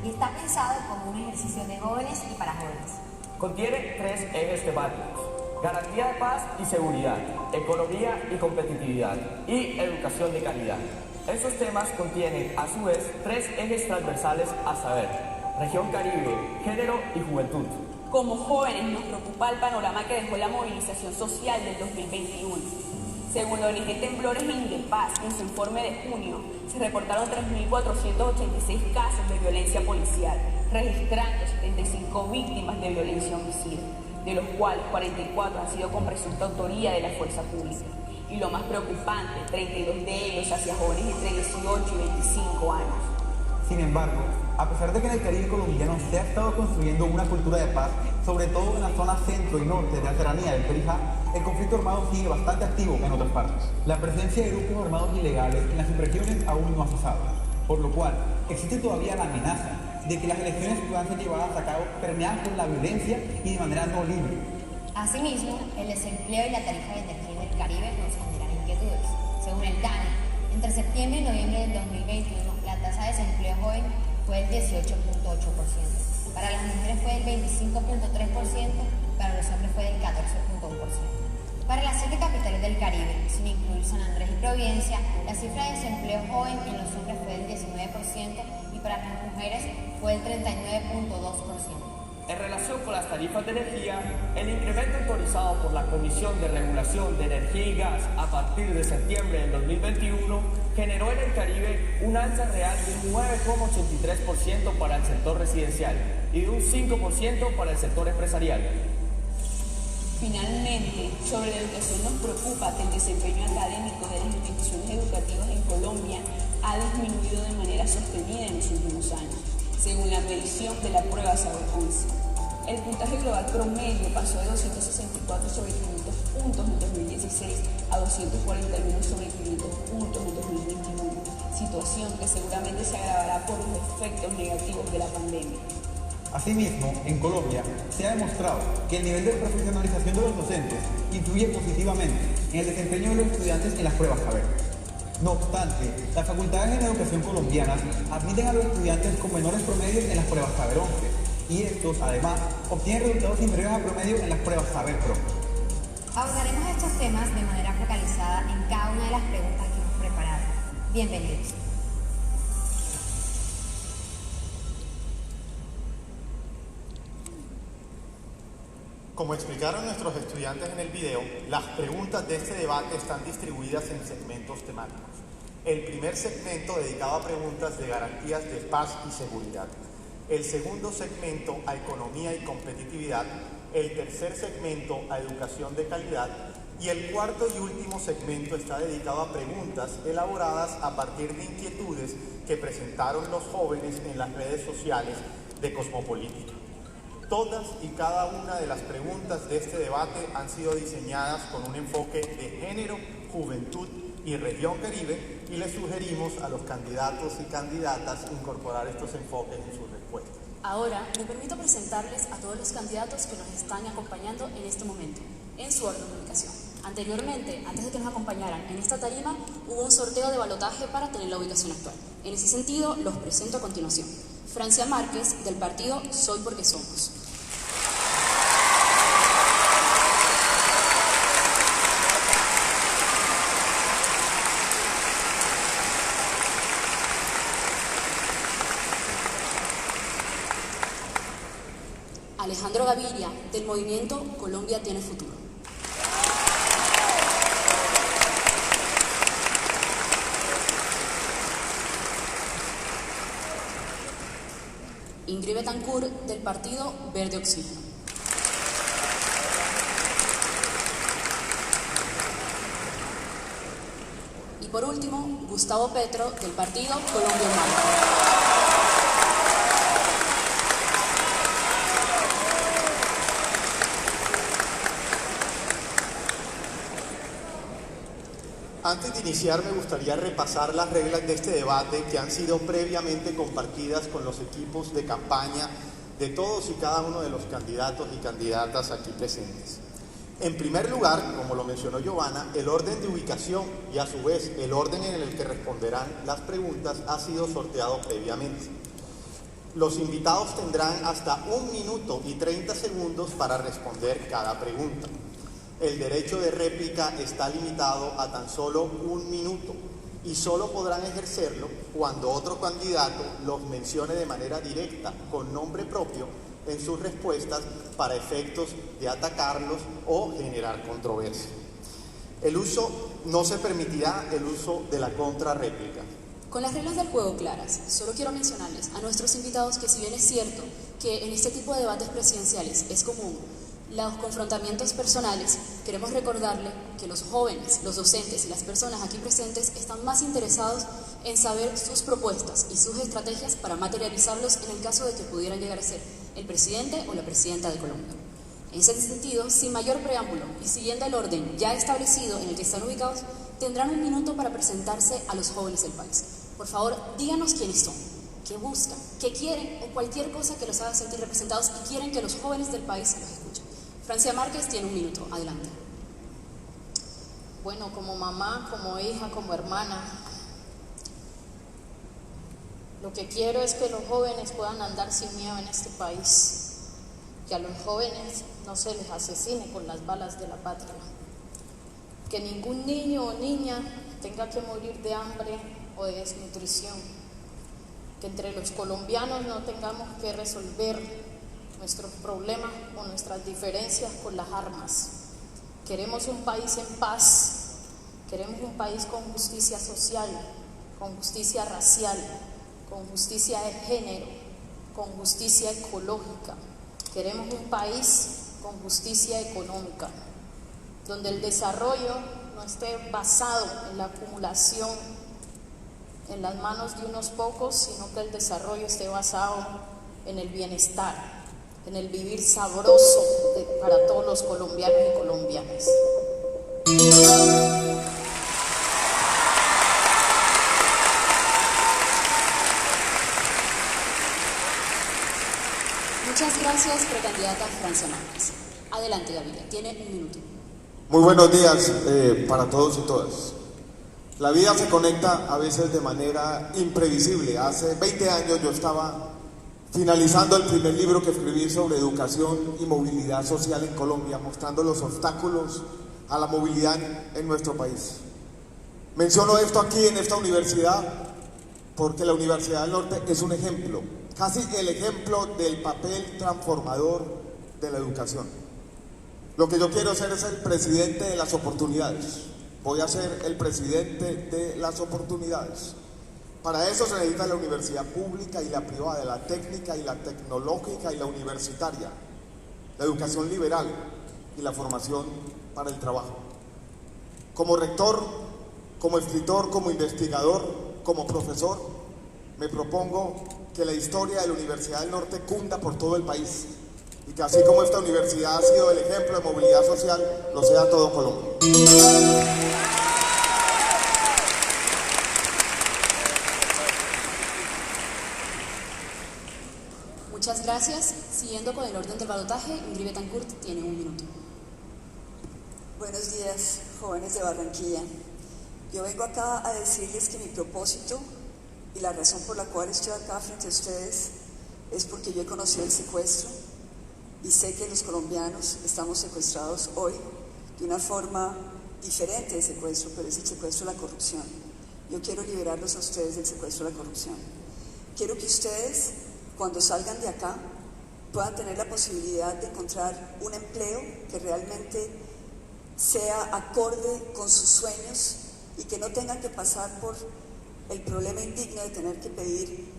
y está pensado como un ejercicio de jóvenes y para jóvenes. Contiene 3 ejes temáticos: garantía de paz y seguridad, economía y competitividad, y educación de calidad. Esos temas contienen, a su vez, 3 ejes transversales, a saber: región Caribe, género y juventud. Como jóvenes nos preocupa el panorama que dejó la movilización social del 2021. Según la ONG Temblores y Indepaz, en su informe de junio, se reportaron 3.486 casos de violencia policial, registrando 75 víctimas de violencia homicida, de los cuales 44 han sido con presunta autoría de la fuerza pública. Y lo más preocupante, 32 de ellos hacia jóvenes entre 18 y 25 años. Sin embargo, a pesar de que en el Caribe colombiano se ha estado construyendo una cultura de paz, sobre todo en la zona centro y norte de la serranía del Perijá, el conflicto armado sigue bastante activo en otras partes. La presencia de grupos armados ilegales en las subregiones aún no ha cesado, por lo cual existe todavía la amenaza de que las elecciones puedan ser llevadas a cabo permeadas por la violencia y de manera no libre. Asimismo, el desempleo y la tarifa de energía del Caribe nos generan inquietudes. Según el DANE, entre septiembre y noviembre del 2021, la tasa de desempleo joven fue del 18.8%. Para las mujeres fue del 25.3%, para los hombres fue del 14.1%. Para las 7 capitales del Caribe, sin incluir San Andrés y Providencia, la cifra de desempleo joven en los hombres fue del 19% y para las mujeres fue del 39.2%. En relación con las tarifas de energía, el incremento autorizado por la Comisión de Regulación de Energía y Gas a partir de septiembre del 2021 generó en el Caribe un alza real de un 9,83% para el sector residencial y de un 5% para el sector empresarial. Finalmente, sobre la educación nos preocupa que el desempeño académico de las instituciones educativas en Colombia ha disminuido de manera sostenida en los últimos años, según la medición de la prueba Saber 11. El puntaje global promedio pasó de 264 sobre 500 puntos en 2016 a 241 sobre 500 puntos en 2021, situación que seguramente se agravará por los efectos negativos de la pandemia. Asimismo, en Colombia se ha demostrado que el nivel de profesionalización de los docentes influye positivamente en el desempeño de los estudiantes en las pruebas Saber. No obstante, las facultades en educación colombianas admiten a los estudiantes con menores promedios en las pruebas Saber 11 y estos, además, obtienen resultados inferiores a promedio en las pruebas Saber Pro. Abordaremos estos temas de manera focalizada en cada una de las preguntas que hemos preparado. Bienvenidos. Como explicaron nuestros estudiantes en el video, las preguntas de este debate están distribuidas en segmentos temáticos. El primer segmento dedicado a preguntas de garantías de paz y seguridad. El segundo segmento a economía y competitividad. El tercer segmento a educación de calidad. Y el cuarto y último segmento está dedicado a preguntas elaboradas a partir de inquietudes que presentaron los jóvenes en las redes sociales de Cosmopolítica. Todas y cada una de las preguntas de este debate han sido diseñadas con un enfoque de género, juventud y región Caribe, y les sugerimos a los candidatos y candidatas incorporar estos enfoques en sus respuestas. Ahora me permito presentarles a todos los candidatos que nos están acompañando en este momento, en su orden de ubicación. Anteriormente, antes de que nos acompañaran en esta tarima, hubo un sorteo de balotaje para tener la ubicación actual. En ese sentido, los presento a continuación. Francia Márquez, del partido Soy Porque Somos. Alejandro Gaviria, del movimiento Colombia Tiene Futuro. Ingrid Betancourt, del partido Verde Oxígeno. Y por último, Gustavo Petro, del partido Colombia Humana. Antes de iniciar, me gustaría repasar las reglas de este debate que han sido previamente compartidas con los equipos de campaña de todos y cada uno de los candidatos y candidatas aquí presentes. En primer lugar, como lo mencionó Giovanna, el orden de ubicación y a su vez el orden en el que responderán las preguntas ha sido sorteado previamente. Los invitados tendrán hasta 1 minuto y 30 segundos para responder cada pregunta. El derecho de réplica está limitado a tan solo 1 minuto y solo podrán ejercerlo cuando otro candidato los mencione de manera directa, con nombre propio, en sus respuestas para efectos de atacarlos o generar controversia. No se permitirá el uso de la contrarréplica. Con las reglas del juego claras, solo quiero mencionarles a nuestros invitados que si bien es cierto que en este tipo de debates presidenciales es común los confrontamientos personales, queremos recordarle que los jóvenes, los docentes y las personas aquí presentes están más interesados en saber sus propuestas y sus estrategias para materializarlos en el caso de que pudieran llegar a ser el presidente o la presidenta de Colombia. En ese sentido, sin mayor preámbulo y siguiendo el orden ya establecido en el que están ubicados, tendrán 1 minuto para presentarse a los jóvenes del país. Por favor, díganos quiénes son, qué buscan, qué quieren o cualquier cosa que los haga sentir representados y quieren que los jóvenes del país los escuchen. Francia Márquez tiene 1 minuto, adelante. Bueno, como mamá, como hija, como hermana, lo que quiero es que los jóvenes puedan andar sin miedo en este país, que a los jóvenes no se les asesine con las balas de la patria, que ningún niño o niña tenga que morir de hambre o de desnutrición, que entre los colombianos no tengamos que resolver nuestros problemas o nuestras diferencias con las armas. Queremos un país en paz, queremos un país con justicia social, con justicia racial, con justicia de género, con justicia ecológica. Queremos un país con justicia económica, donde el desarrollo no esté basado en la acumulación en las manos de unos pocos, sino que el desarrollo esté basado en el bienestar, en el vivir sabroso para todos los colombianos y colombianas. Muchas gracias, precandidata Francia Márquez. Adelante, Gabriela, tiene 1 minuto. Muy buenos días para todos y todas. La vida se conecta a veces de manera imprevisible. Hace 20 años yo estaba finalizando el primer libro que escribí sobre educación y movilidad social en Colombia, mostrando los obstáculos a la movilidad en nuestro país. Menciono esto aquí en esta universidad porque la Universidad del Norte es un ejemplo, casi el ejemplo del papel transformador de la educación. Lo que yo quiero ser es el presidente de las oportunidades. Voy a ser el presidente de las oportunidades. Para eso se necesita la universidad pública y la privada, la técnica y la tecnológica y la universitaria, la educación liberal y la formación para el trabajo. Como rector, como escritor, como investigador, como profesor, me propongo que la historia de la Universidad del Norte cunda por todo el país y que así como esta universidad ha sido el ejemplo de movilidad social, lo sea todo Colombia. Muchas gracias. Siguiendo con el orden del balotaje, Ingrid Betancourt tiene 1 minuto. Buenos días, jóvenes de Barranquilla. Yo vengo acá a decirles que mi propósito y la razón por la cual estoy acá frente a ustedes es porque yo he conocido el secuestro y sé que los colombianos estamos secuestrados hoy de una forma diferente de secuestro, pero es el secuestro de la corrupción. Yo quiero liberarlos a ustedes del secuestro de la corrupción. Quiero que ustedes, cuando salgan de acá, puedan tener la posibilidad de encontrar un empleo que realmente sea acorde con sus sueños y que no tengan que pasar por el problema indigno de tener que pedir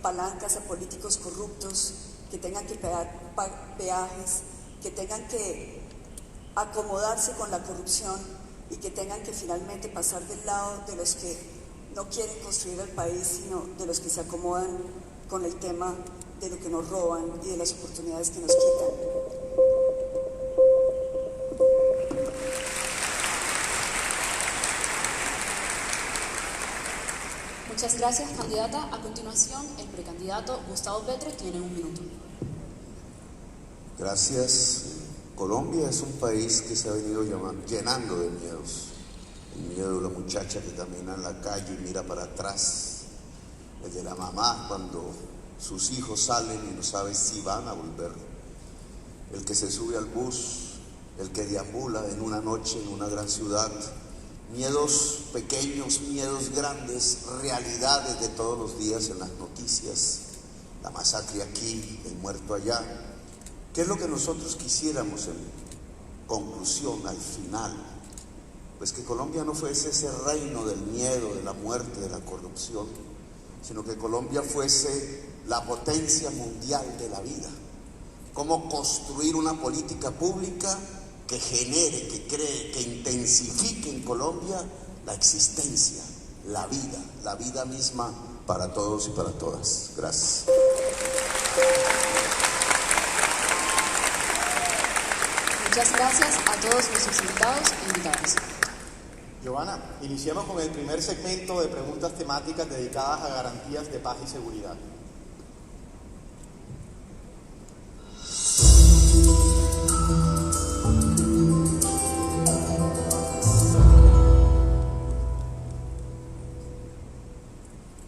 palancas a políticos corruptos, que tengan que pagar peajes, que tengan que acomodarse con la corrupción y que tengan que finalmente pasar del lado de los que no quieren construir el país, sino de los que se acomodan con el tema de lo que nos roban y de las oportunidades que nos quitan. Muchas gracias, candidata. A continuación, el precandidato Gustavo Petro tiene 1 minuto. Gracias. Colombia es un país que se ha venido llenando de miedos. El miedo de la muchacha que camina en la calle y mira para atrás. El de la mamá cuando sus hijos salen y no sabe si van a volver, el que se sube al bus, el que deambula en una noche en una gran ciudad, miedos pequeños, miedos grandes, realidades de todos los días en las noticias, la masacre aquí, el muerto allá. ¿Qué es lo que nosotros quisiéramos en conclusión, al final? Pues que Colombia no fuese ese reino del miedo, de la muerte, de la corrupción, sino que Colombia fuese la potencia mundial de la vida. Cómo construir una política pública que genere, que cree, que intensifique en Colombia la existencia, la vida misma para todos y para todas. Gracias. Muchas gracias a todos nuestros invitados e invitadas. Giovanna, iniciemos con el primer segmento de preguntas temáticas dedicadas a garantías de paz y seguridad.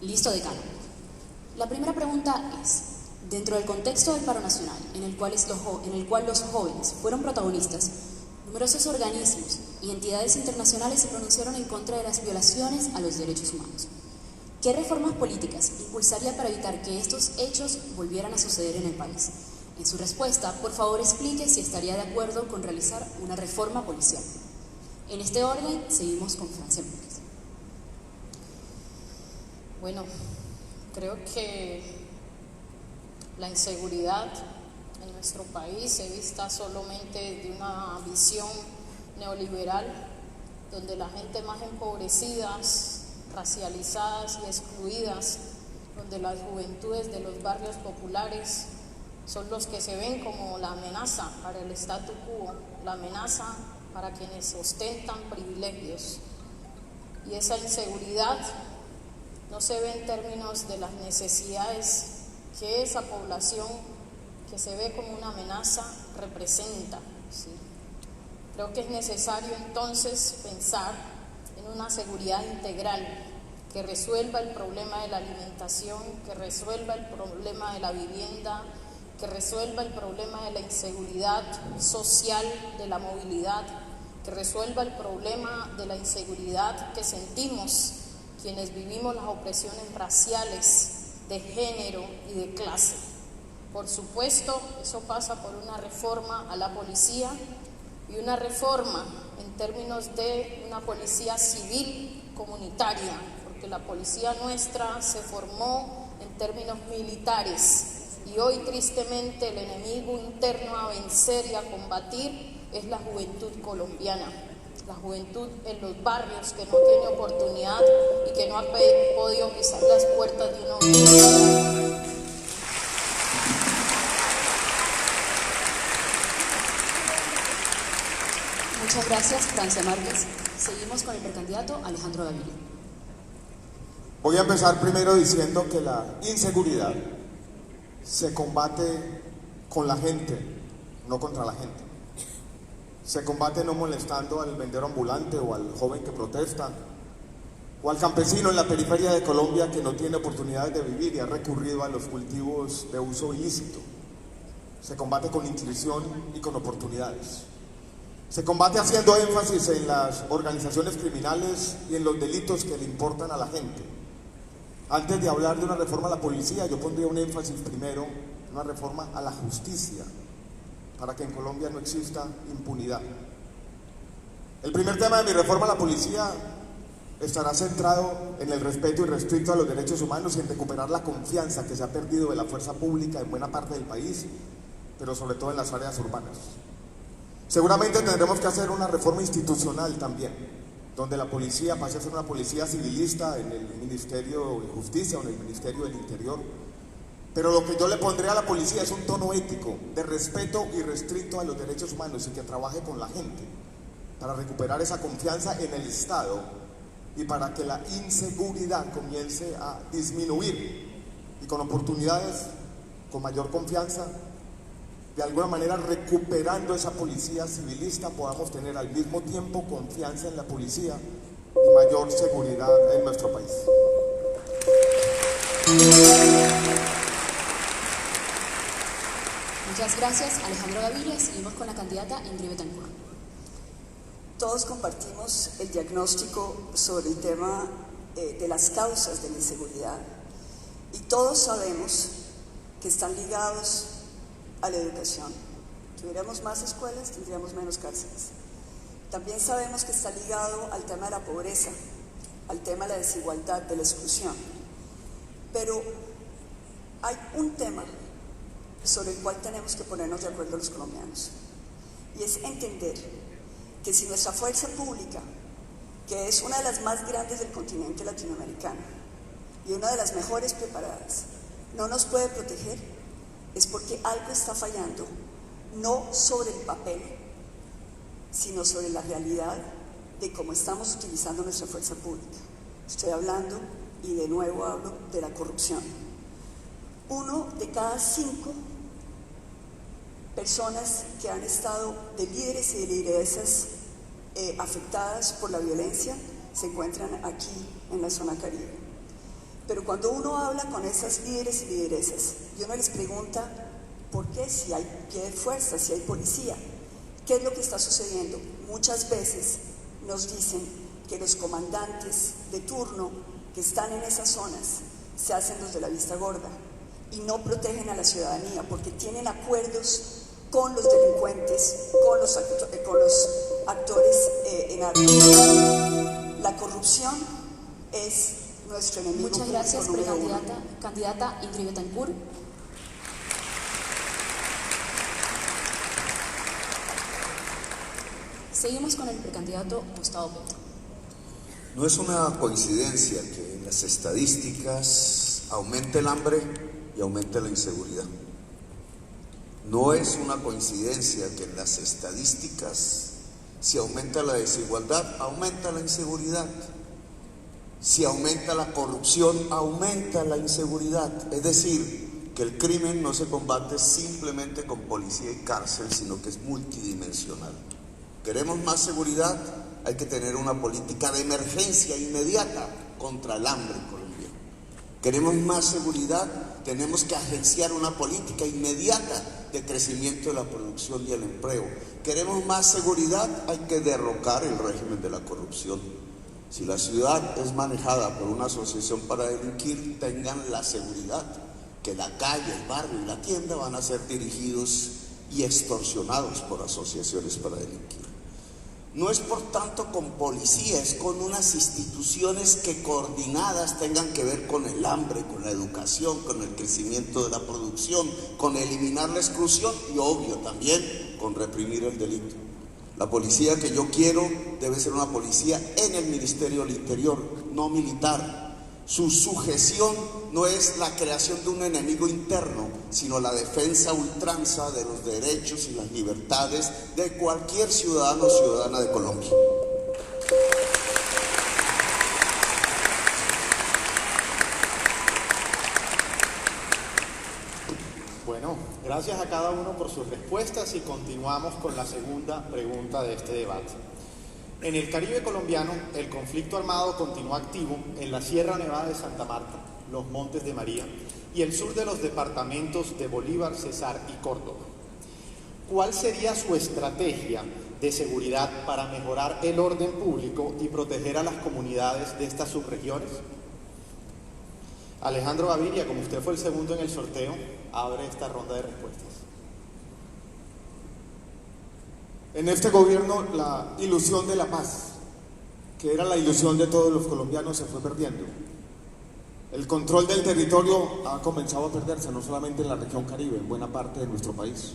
Listo, decano. La primera pregunta es, dentro del contexto del paro nacional, en el cual los jóvenes fueron protagonistas, numerosos organismos y entidades internacionales se pronunciaron en contra de las violaciones a los derechos humanos. ¿Qué reformas políticas impulsaría para evitar que estos hechos volvieran a suceder en el país? En su respuesta, por favor explique si estaría de acuerdo con realizar una reforma policial. En este orden, seguimos con Francia Márquez. Bueno, creo que la inseguridad en nuestro país se vista solamente de una visión neoliberal, donde la gente más empobrecidas, racializadas y excluidas, donde las juventudes de los barrios populares son los que se ven como la amenaza para el statu quo, la amenaza para quienes ostentan privilegios. Y esa inseguridad no se ve en términos de las necesidades que esa población que se ve como una amenaza representa, ¿sí? Creo que es necesario entonces pensar en una seguridad integral que resuelva el problema de la alimentación, que resuelva el problema de la vivienda, que resuelva el problema de la inseguridad social, de la movilidad, que resuelva el problema de la inseguridad que sentimos quienes vivimos las opresiones raciales, de género y de clase. Por supuesto, eso pasa por una reforma a la policía y una reforma en términos de una policía civil comunitaria, porque la policía nuestra se formó en términos militares y hoy tristemente el enemigo interno a vencer y a combatir es la juventud colombiana. La juventud en los barrios que no tiene oportunidad y que no ha podido pisar las puertas de una universidad. Muchas gracias, Francia Márquez. Seguimos con el precandidato Alejandro Gaviria. Voy a empezar primero diciendo que la inseguridad se combate con la gente, no contra la gente. Se combate no molestando al vendedor ambulante o al joven que protesta o al campesino en la periferia de Colombia que no tiene oportunidades de vivir y ha recurrido a los cultivos de uso ilícito. Se combate con intuición y con oportunidades. Se combate haciendo énfasis en las organizaciones criminales y en los delitos que le importan a la gente. Antes de hablar de una reforma a la policía, yo pondría un énfasis primero en una reforma a la justicia, para que en Colombia no exista impunidad. El primer tema de mi reforma a la policía estará centrado en el respeto irrestricto a los derechos humanos y en recuperar la confianza que se ha perdido de la fuerza pública en buena parte del país, pero sobre todo en las áreas urbanas. Seguramente tendremos que hacer una reforma institucional también, donde la policía pase a ser una policía civilista en el Ministerio de Justicia o en el Ministerio del Interior. Pero lo que yo le pondré a la policía es un tono ético, de respeto irrestricto a los derechos humanos y que trabaje con la gente para recuperar esa confianza en el Estado y para que la inseguridad comience a disminuir y con oportunidades, con mayor confianza, de alguna manera recuperando esa policía civilista, podamos tener al mismo tiempo confianza en la policía y mayor seguridad en nuestro país. Muchas gracias, Alejandro Gaviria. Seguimos con la candidata Ingrid Betancourt. Todos compartimos el diagnóstico sobre el tema de las causas de la inseguridad y todos sabemos que están ligados a la educación. Si tuviéramos más escuelas, tendríamos menos cárceles. También sabemos que está ligado al tema de la pobreza, al tema de la desigualdad, de la exclusión. Pero hay un tema sobre el cual tenemos que ponernos de acuerdo los colombianos, y es entender que si nuestra fuerza pública, que es una de las más grandes del continente latinoamericano y una de las mejores preparadas, no nos puede proteger, es porque algo está fallando, no sobre el papel, sino sobre la realidad de cómo estamos utilizando nuestra fuerza pública. Estoy hablando, y de nuevo hablo, de la corrupción. 1 de cada 5 personas que han estado de líderes y de lideresas afectadas por la violencia se encuentran aquí en la zona Caribe. Pero cuando uno habla con esas líderes y lideresas y uno les pregunta por qué, si hay pie de fuerza, si hay policía, ¿qué es lo que está sucediendo? Muchas veces nos dicen que los comandantes de turno que están en esas zonas se hacen los de la vista gorda y no protegen a la ciudadanía porque tienen acuerdos con los delincuentes, con los actores en armas. La corrupción es nuestro enemigo. Muchas gracias, candidata Ingrid Betancourt. Seguimos con el precandidato Gustavo Petro. No es una coincidencia que en las estadísticas aumente el hambre y aumente la inseguridad. No es una coincidencia que en las estadísticas, si aumenta la desigualdad, aumenta la inseguridad. Si aumenta la corrupción, aumenta la inseguridad. Es decir, que el crimen no se combate simplemente con policía y cárcel, sino que es multidimensional. ¿Queremos más seguridad? Hay que tener una política de emergencia inmediata contra el hambre colombiano. ¿Queremos más seguridad? Tenemos que agenciar una política inmediata de crecimiento de la producción y el empleo. ¿Queremos más seguridad? Hay que derrocar el régimen de la corrupción. Si la ciudad es manejada por una asociación para delinquir, tengan la seguridad que la calle, el barrio y la tienda van a ser dirigidos y extorsionados por asociaciones para delinquir. No es por tanto con policía, es con unas instituciones que coordinadas tengan que ver con el hambre, con la educación, con el crecimiento de la producción, con eliminar la exclusión y obvio también con reprimir el delito. La policía que yo quiero debe ser una policía en el Ministerio del Interior, no militar. Su sujeción no es la creación de un enemigo interno, sino la defensa a ultranza de los derechos y las libertades de cualquier ciudadano o ciudadana de Colombia. Bueno, gracias a cada uno por sus respuestas y continuamos con la segunda pregunta de este debate. En el Caribe colombiano, el conflicto armado continúa activo en la Sierra Nevada de Santa Marta, los Montes de María y el sur de los departamentos de Bolívar, Cesar y Córdoba. ¿Cuál sería su estrategia de seguridad para mejorar el orden público y proteger a las comunidades de estas subregiones? Alejandro Gaviria, como usted fue el segundo en el sorteo, abre esta ronda de respuestas. En este gobierno la ilusión de la paz, que era la ilusión de todos los colombianos, se fue perdiendo. El control del territorio ha comenzado a perderse, no solamente en la región Caribe, en buena parte de nuestro país,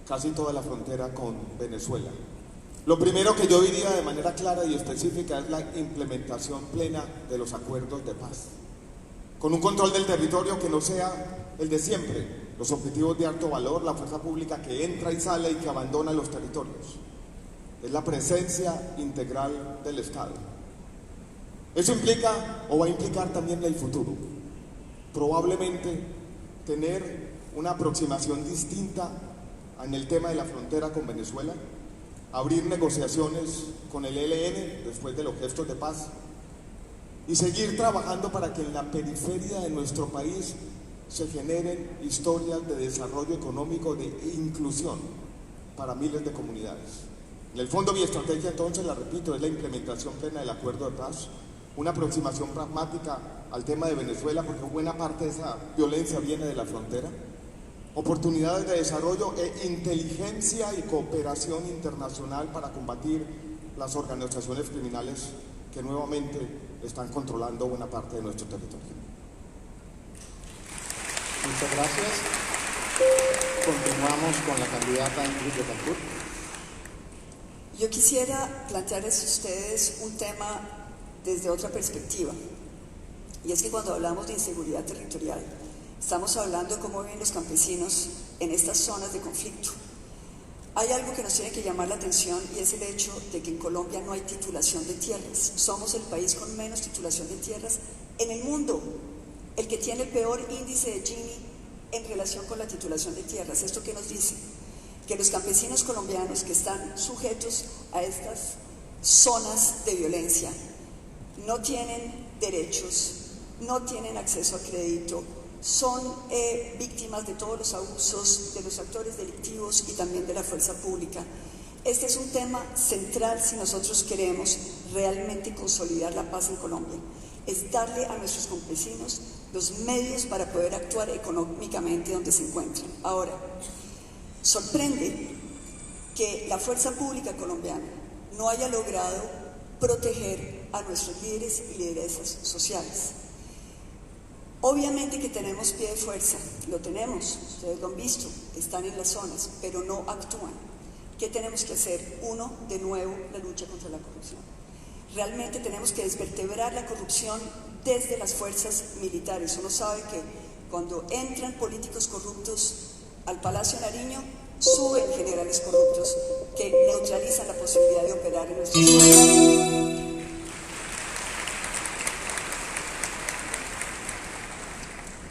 casi toda la frontera con Venezuela. Lo primero que yo diría de manera clara y específica es la implementación plena de los acuerdos de paz, con un control del territorio que no sea el de siempre, los objetivos de alto valor, la fuerza pública que entra y sale y que abandona los territorios. Es la presencia integral del Estado. Eso implica o va a implicar también el futuro. Probablemente tener una aproximación distinta en el tema de la frontera con Venezuela, abrir negociaciones con el ELN después de los gestos de paz y seguir trabajando para que en la periferia de nuestro país se generen historias de desarrollo económico, de inclusión para miles de comunidades. En el fondo mi estrategia entonces, la repito, es la implementación plena del acuerdo de paz, una aproximación pragmática al tema de Venezuela, porque buena parte de esa violencia viene de la frontera, oportunidades de desarrollo e inteligencia y cooperación internacional para combatir las organizaciones criminales que nuevamente están controlando buena parte de nuestro territorio. Muchas gracias. Continuamos con la candidata Ingrid Betancourt. Yo quisiera plantearles a ustedes un tema desde otra perspectiva, y es que cuando hablamos de inseguridad territorial, estamos hablando de cómo viven los campesinos en estas zonas de conflicto. Hay algo que nos tiene que llamar la atención, y es el hecho de que en Colombia no hay titulación de tierras. Somos el país con menos titulación de tierras en el mundo, el que tiene el peor índice de Gini en relación con la titulación de tierras. ¿Esto qué nos dice? Que los campesinos colombianos que están sujetos a estas zonas de violencia no tienen derechos, no tienen acceso a crédito, son víctimas de todos los abusos de los actores delictivos y también de la fuerza pública. Este es un tema central si nosotros queremos realmente consolidar la paz en Colombia. Es darle a nuestros campesinos los medios para poder actuar económicamente donde se encuentran. Ahora, sorprende que la fuerza pública colombiana no haya logrado proteger a nuestros líderes y lideresas sociales. Obviamente que tenemos pie de fuerza, lo tenemos, ustedes lo han visto, están en las zonas, pero no actúan. ¿Qué tenemos que hacer? Uno, de nuevo, la lucha contra la corrupción. Realmente tenemos que desvertebrar la corrupción desde las fuerzas militares. Uno sabe que cuando entran políticos corruptos al Palacio Nariño, suben generales corruptos que neutralizan la posibilidad de operar en nuestras zonas.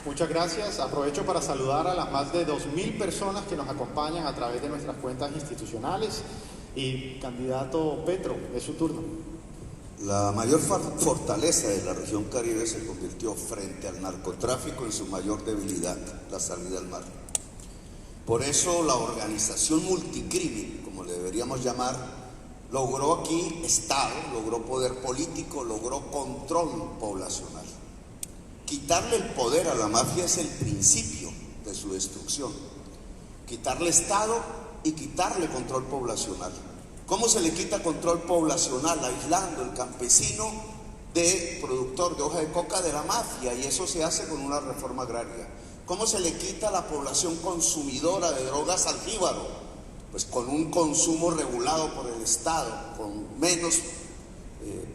Muchas gracias. Aprovecho para saludar a las más de 2.000 personas que nos acompañan a través de nuestras cuentas institucionales. Y candidato Petro, es su turno. La mayor fortaleza de la región Caribe se convirtió frente al narcotráfico en su mayor debilidad, la salida al mar. Por eso la organización multicrimen, como le deberíamos llamar, logró aquí Estado, logró poder político, logró control poblacional. Quitarle el poder a la mafia es el principio de su destrucción. Quitarle Estado y quitarle control poblacional. ¿Cómo se le quita control poblacional? Aislando el campesino de productor de hoja de coca de la mafia, y eso se hace con una reforma agraria. ¿Cómo se le quita a la población consumidora de drogas al jíbaro? Pues con un consumo regulado por el Estado, con menos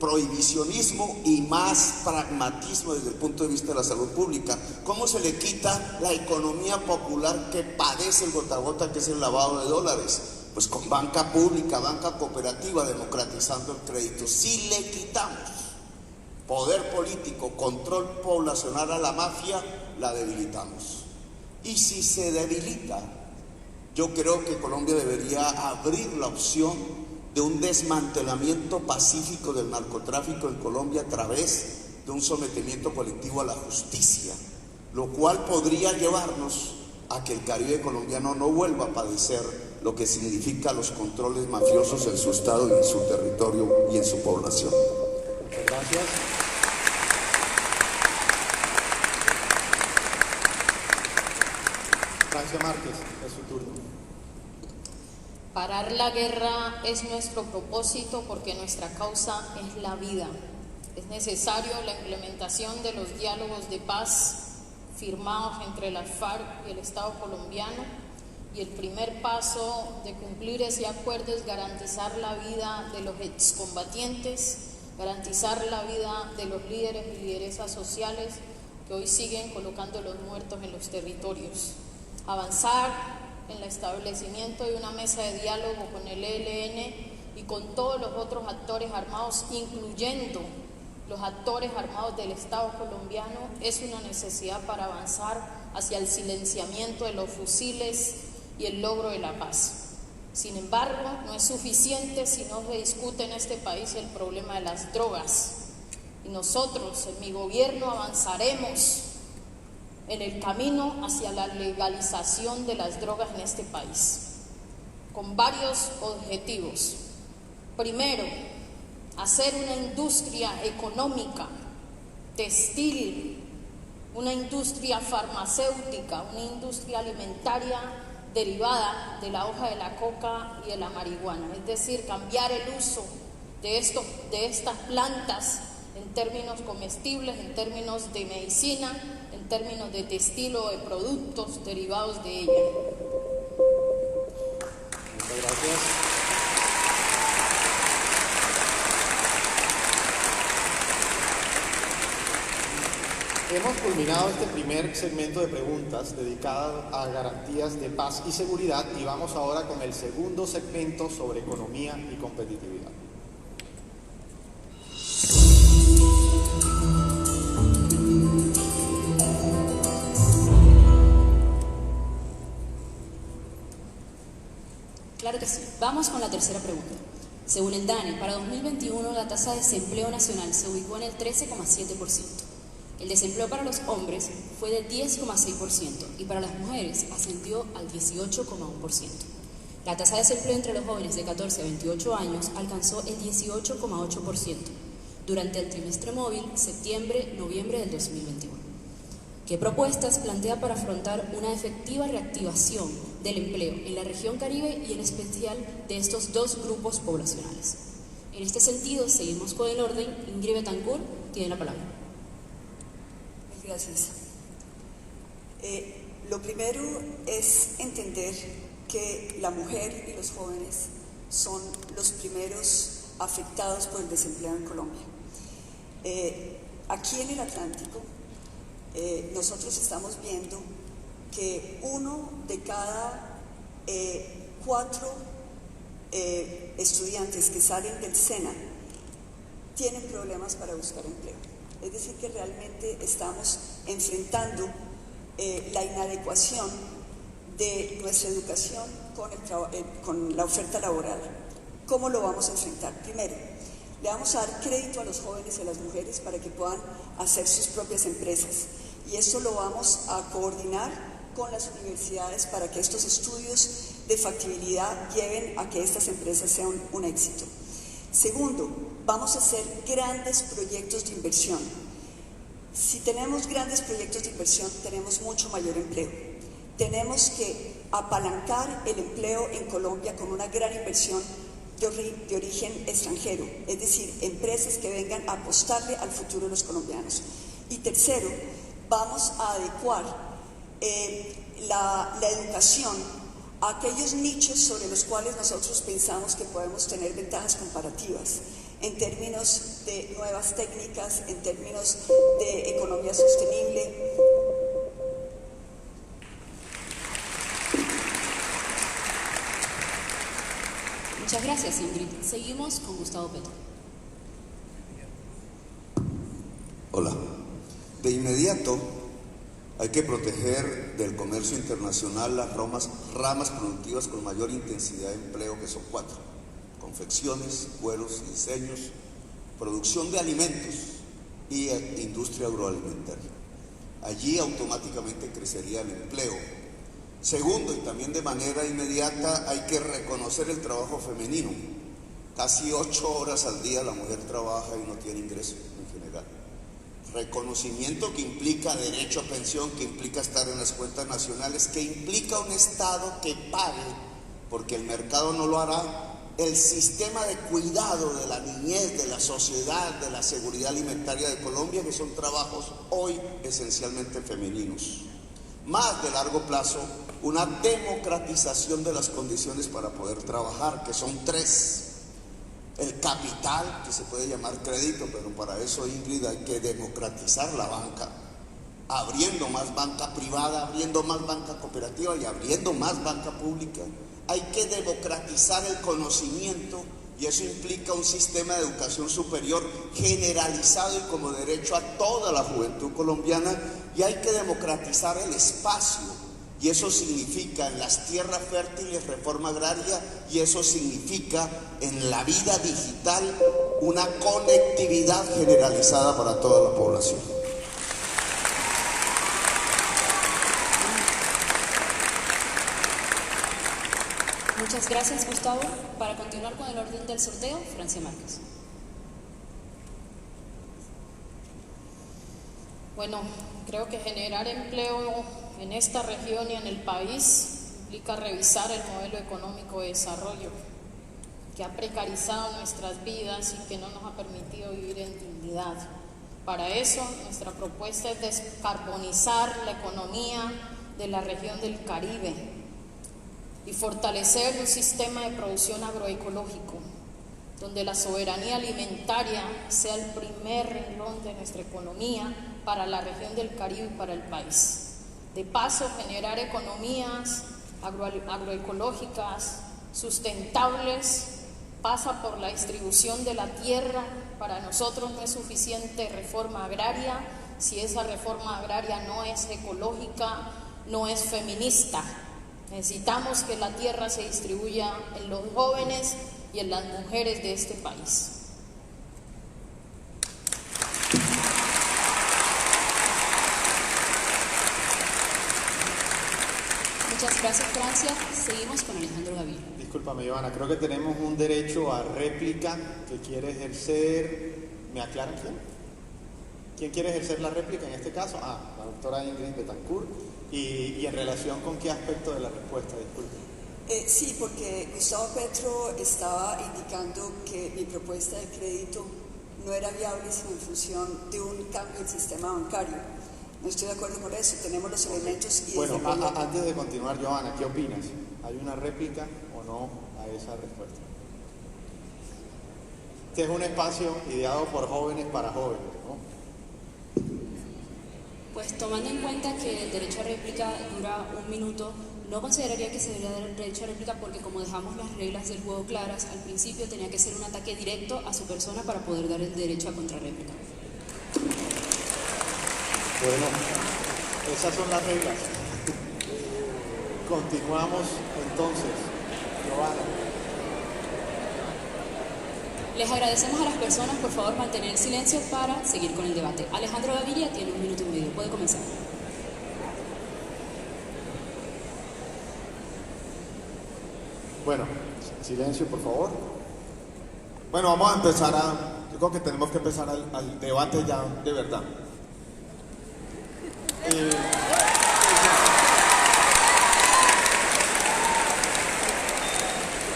prohibicionismo y más pragmatismo desde el punto de vista de la salud pública. ¿Cómo se le quita la economía popular que padece el gota a gota, que es el lavado de dólares? Pues con banca pública, banca cooperativa, democratizando el crédito. Si le quitamos poder político, control poblacional a la mafia, la debilitamos. Y si se debilita, yo creo que Colombia debería abrir la opción de un desmantelamiento pacífico del narcotráfico en Colombia a través de un sometimiento colectivo a la justicia, lo cual podría llevarnos a que el Caribe colombiano no vuelva a padecer lo que significa los controles mafiosos en su estado y en su territorio y en su población. Muchas gracias. Francia Márquez, es su turno. Parar la guerra es nuestro propósito porque nuestra causa es la vida. Es necesario la implementación de los diálogos de paz firmados entre las FARC y el Estado colombiano, y el primer paso de cumplir ese acuerdo es garantizar la vida de los excombatientes, garantizar la vida de los líderes y lideresas sociales que hoy siguen colocando los muertos en los territorios. Avanzar en el establecimiento de una mesa de diálogo con el ELN y con todos los otros actores armados, incluyendo los actores armados del Estado colombiano, es una necesidad para avanzar hacia el silenciamiento de los fusiles y el logro de la paz. Sin embargo, no es suficiente si no se discute en este país el problema de las drogas. Y nosotros, en mi gobierno, avanzaremos en el camino hacia la legalización de las drogas en este país, con varios objetivos. Primero, hacer una industria económica, textil, una industria farmacéutica, una industria alimentaria derivada de la hoja de la coca y de la marihuana, es decir, cambiar el uso de estas plantas en términos comestibles, en términos de medicina, en términos de textil o de productos derivados de ella. Muchas gracias. Hemos culminado este primer segmento de preguntas dedicado a garantías de paz y seguridad y vamos ahora con el segundo segmento sobre economía y competitividad. Claro que sí. Vamos con la tercera pregunta. Según el DANE, para 2021 la tasa de desempleo nacional se ubicó en el 13,7%. El desempleo para los hombres fue de 10,6% y para las mujeres ascendió al 18,1%. La tasa de desempleo entre los jóvenes de 14 a 28 años alcanzó el 18,8% durante el trimestre móvil septiembre-noviembre del 2021. ¿Qué propuestas plantea para afrontar una efectiva reactivación del empleo en la región Caribe y en especial de estos dos grupos poblacionales? En este sentido, seguimos con el orden. Ingrid Betancourt tiene la palabra. Gracias. Lo primero es entender que la mujer y los jóvenes son los primeros afectados por el desempleo en Colombia. Aquí en el Atlántico, nosotros estamos viendo que 1 de cada 4 estudiantes que salen del SENA tienen problemas para buscar empleo. Es decir, que realmente estamos enfrentando la inadecuación de nuestra educación con la oferta laboral. ¿Cómo lo vamos a enfrentar? Primero, le vamos a dar crédito a los jóvenes y a las mujeres para que puedan hacer sus propias empresas. Y eso lo vamos a coordinar con las universidades para que estos estudios de factibilidad lleven a que estas empresas sean un éxito. Segundo, vamos a hacer grandes proyectos de inversión. Si tenemos grandes proyectos de inversión, tenemos mucho mayor empleo. Tenemos que apalancar el empleo en Colombia con una gran inversión de origen extranjero, es decir, empresas que vengan a apostarle al futuro de los colombianos. Y tercero, vamos a adecuar la educación a aquellos nichos sobre los cuales nosotros pensamos que podemos tener ventajas comparativas en términos de nuevas técnicas, en términos de economía sostenible. Muchas gracias, Ingrid. Seguimos con Gustavo Petro. Hola. De inmediato hay que proteger del comercio internacional las ramas productivas con mayor intensidad de empleo, que son 4: confecciones, cueros, diseños, producción de alimentos y industria agroalimentaria. Allí automáticamente crecería el empleo. Segundo, y también de manera inmediata, hay que reconocer el trabajo femenino. Casi 8 horas al día la mujer trabaja y no tiene ingreso en general. Reconocimiento que implica derecho a pensión, que implica estar en las cuentas nacionales, que implica un Estado que pague, porque el mercado no lo hará, el sistema de cuidado de la niñez, de la sociedad, de la seguridad alimentaria de Colombia, que son trabajos hoy esencialmente femeninos. Más de largo plazo, una democratización de las condiciones para poder trabajar, que son 3. El capital, que se puede llamar crédito, pero para eso, Ingrid, hay que democratizar la banca, abriendo más banca privada, abriendo más banca cooperativa y abriendo más banca pública. Hay que democratizar el conocimiento y eso implica un sistema de educación superior generalizado y como derecho a toda la juventud colombiana, y hay que democratizar el espacio. Y eso significa en las tierras fértiles reforma agraria, y eso significa en la vida digital una conectividad generalizada para toda la población. Muchas gracias, Gustavo. Para continuar con el orden del sorteo, Francia Márquez. Bueno, creo que generar empleo en esta región y en el país implica revisar el modelo económico de desarrollo que ha precarizado nuestras vidas y que no nos ha permitido vivir en dignidad. Para eso, nuestra propuesta es descarbonizar la economía de la región del Caribe y fortalecer un sistema de producción agroecológico, donde la soberanía alimentaria sea el primer renglón de nuestra economía para la región del Caribe y para el país. De paso, generar economías agroecológicas sustentables pasa por la distribución de la tierra. Para nosotros no es suficiente reforma agraria si esa reforma agraria no es ecológica, no es feminista. Necesitamos que la tierra se distribuya en los jóvenes y en las mujeres de este país. Muchas gracias, Francia. Seguimos con Alejandro Gaviria. Discúlpame, Giovanna, creo que tenemos un derecho a réplica que quiere ejercer. ¿Me aclaran quién? ¿Quién quiere ejercer la réplica en este caso? La doctora Ingrid Betancourt. ¿Y en relación con qué aspecto de la respuesta? Disculpe. Sí, porque Gustavo Petro estaba indicando que mi propuesta de crédito no era viable sino en función de un cambio del sistema bancario. No estoy de acuerdo con eso, tenemos los elementos y... Bueno, antes de continuar, Giovanna, ¿qué opinas? ¿Hay una réplica o no a esa respuesta? Este es un espacio ideado por jóvenes para jóvenes, ¿no? Pues tomando en cuenta que el derecho a réplica dura 1 minuto, no consideraría que se debería dar el derecho a réplica porque como dejamos las reglas del juego claras, al principio tenía que ser un ataque directo a su persona para poder dar el derecho a contrarréplica. Bueno, esas son las reglas. Continuamos entonces, Giovanna. Les agradecemos a las personas, por favor, mantener el silencio para seguir con el debate. Alejandro Gaviria tiene 1 minuto y medio. Puede comenzar. Bueno, silencio, por favor. Bueno, vamos a empezar yo creo que tenemos que empezar al debate ya de verdad.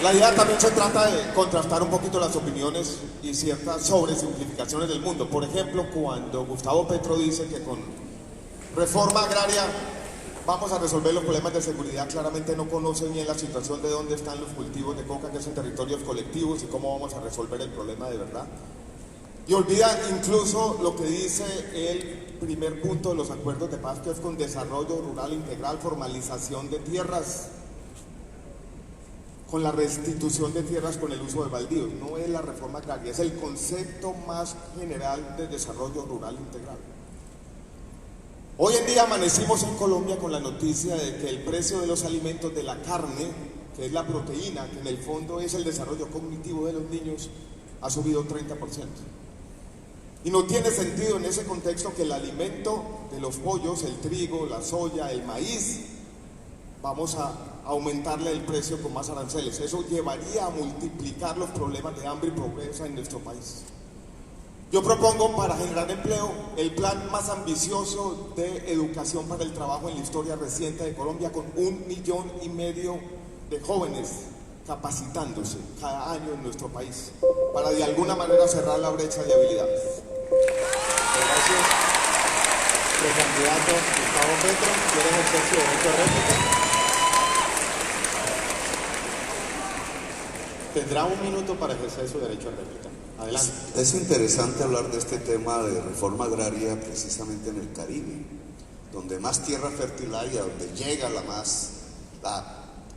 La idea también se trata de contrastar un poquito las opiniones y ciertas sobresimplificaciones del mundo. Por ejemplo, cuando Gustavo Petro dice que con reforma agraria vamos a resolver los problemas de seguridad, claramente no conoce bien la situación de dónde están los cultivos de coca, que son territorios colectivos, y cómo vamos a resolver el problema de verdad. Y olvida incluso lo que dice el primer punto de los acuerdos de paz, que es con desarrollo rural integral, formalización de tierras, con la restitución de tierras con el uso de baldíos. No es la reforma agraria, es el concepto más general de desarrollo rural integral. Hoy en día amanecimos en Colombia con la noticia de que el precio de los alimentos, de la carne, que es la proteína, que en el fondo es el desarrollo cognitivo de los niños, ha subido 30%. Y no tiene sentido en ese contexto que el alimento de los pollos, el trigo, la soya, el maíz, vamos a aumentarle el precio con más aranceles. Eso llevaría a multiplicar los problemas de hambre y pobreza en nuestro país. Yo propongo, para generar empleo, el plan más ambicioso de educación para el trabajo en la historia reciente de Colombia, con 1,5 millones de jóvenes capacitándose cada año en nuestro país, para de alguna manera cerrar la brecha de habilidades. Gracias. El candidato Gustavo Petro quiere ejercer su derecho a réplica. Tendrá 1 minuto para ejercer su derecho a réplica. Adelante. Es interesante hablar de este tema de reforma agraria precisamente en el Caribe, donde más tierra fértil hay, donde llega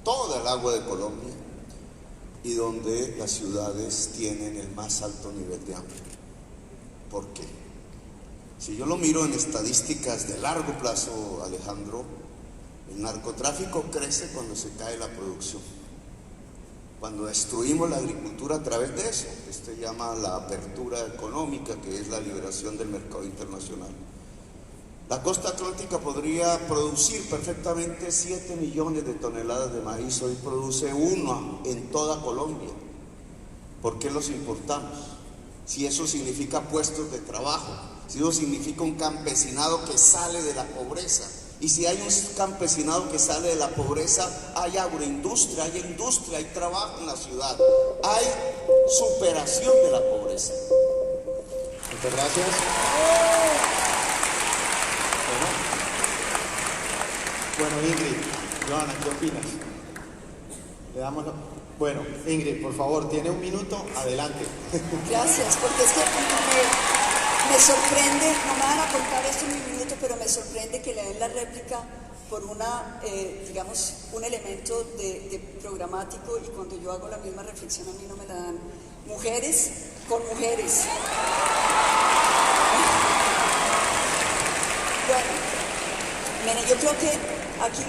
toda el agua de Colombia y donde las ciudades tienen el más alto nivel de hambre. ¿Por qué? Si yo lo miro en estadísticas de largo plazo, Alejandro, el narcotráfico crece cuando se cae la producción. Cuando destruimos la agricultura a través de eso, que se llama la apertura económica, que es la liberación del mercado internacional. La costa atlántica podría producir perfectamente 7 millones de toneladas de maíz, hoy produce 1 en toda Colombia. ¿Por qué los importamos? Si eso significa puestos de trabajo, si eso significa un campesinado que sale de la pobreza. Y si hay un campesinado que sale de la pobreza, hay agroindustria, hay industria, hay trabajo en la ciudad, hay superación de la pobreza. Muchas gracias. Bueno, Ingrid, Joana, ¿qué opinas? Le damos la... Bueno, Ingrid, por favor, tiene un minuto, adelante. Gracias, porque es que me sorprende, no me van a contar esto en un minuto, pero me sorprende que le den la réplica por una, digamos, un elemento de programático, y cuando yo hago la misma reflexión a mí no me la dan. Mujeres con mujeres. Bueno, miren, yo creo que aquí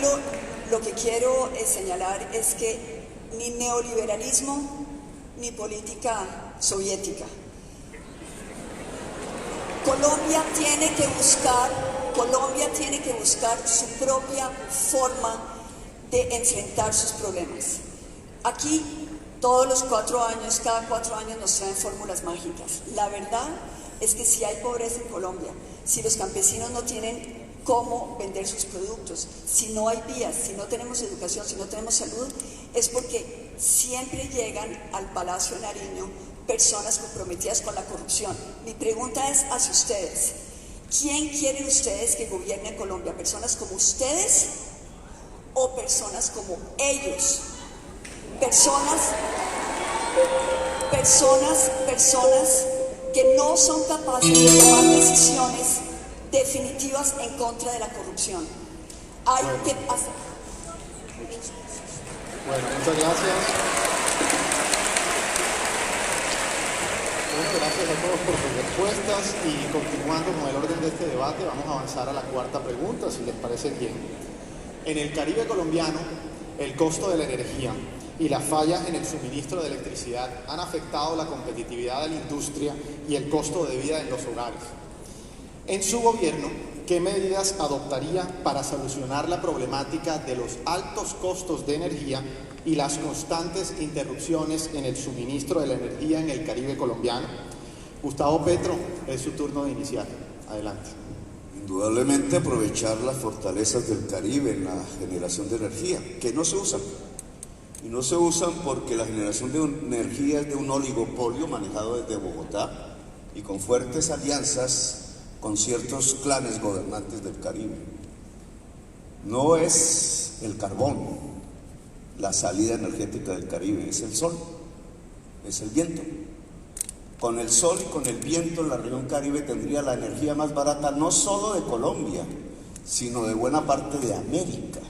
lo que quiero señalar es que ni neoliberalismo ni política soviética. Colombia tiene que buscar su propia forma de enfrentar sus problemas. Aquí todos los 4 años, cada 4 años nos traen fórmulas mágicas. La verdad es que si hay pobreza en Colombia, si los campesinos no tienen cómo vender sus productos, si no hay vías, si no tenemos educación, si no tenemos salud, es porque siempre llegan al Palacio de Nariño personas comprometidas con la corrupción. Mi pregunta es hacia ustedes: ¿quién quieren ustedes que gobierne Colombia? ¿Personas como ustedes o personas como ellos? Personas que no son capaces de tomar decisiones definitivas en contra de la corrupción. Hay que hacer... Bueno, muchas gracias. Bueno, gracias a todos por sus respuestas, y continuando con el orden de este debate, vamos a avanzar a la cuarta pregunta, si les parece bien. En el Caribe colombiano, el costo de la energía y las fallas en el suministro de electricidad han afectado la competitividad de la industria y el costo de vida en los hogares. En su gobierno, ¿qué medidas adoptaría para solucionar la problemática de los altos costos de energía y las constantes interrupciones en el suministro de la energía en el Caribe colombiano? Gustavo Petro, es su turno de iniciar. Adelante. Indudablemente aprovechar las fortalezas del Caribe en la generación de energía, que no se usan. Y no se usan porque la generación de energía es de un oligopolio manejado desde Bogotá y con fuertes alianzas con ciertos clanes gobernantes del Caribe. No es el carbón la salida energética del Caribe, es el sol, es el viento. Con el sol y con el viento la región Caribe tendría la energía más barata no solo de Colombia, sino de buena parte de América.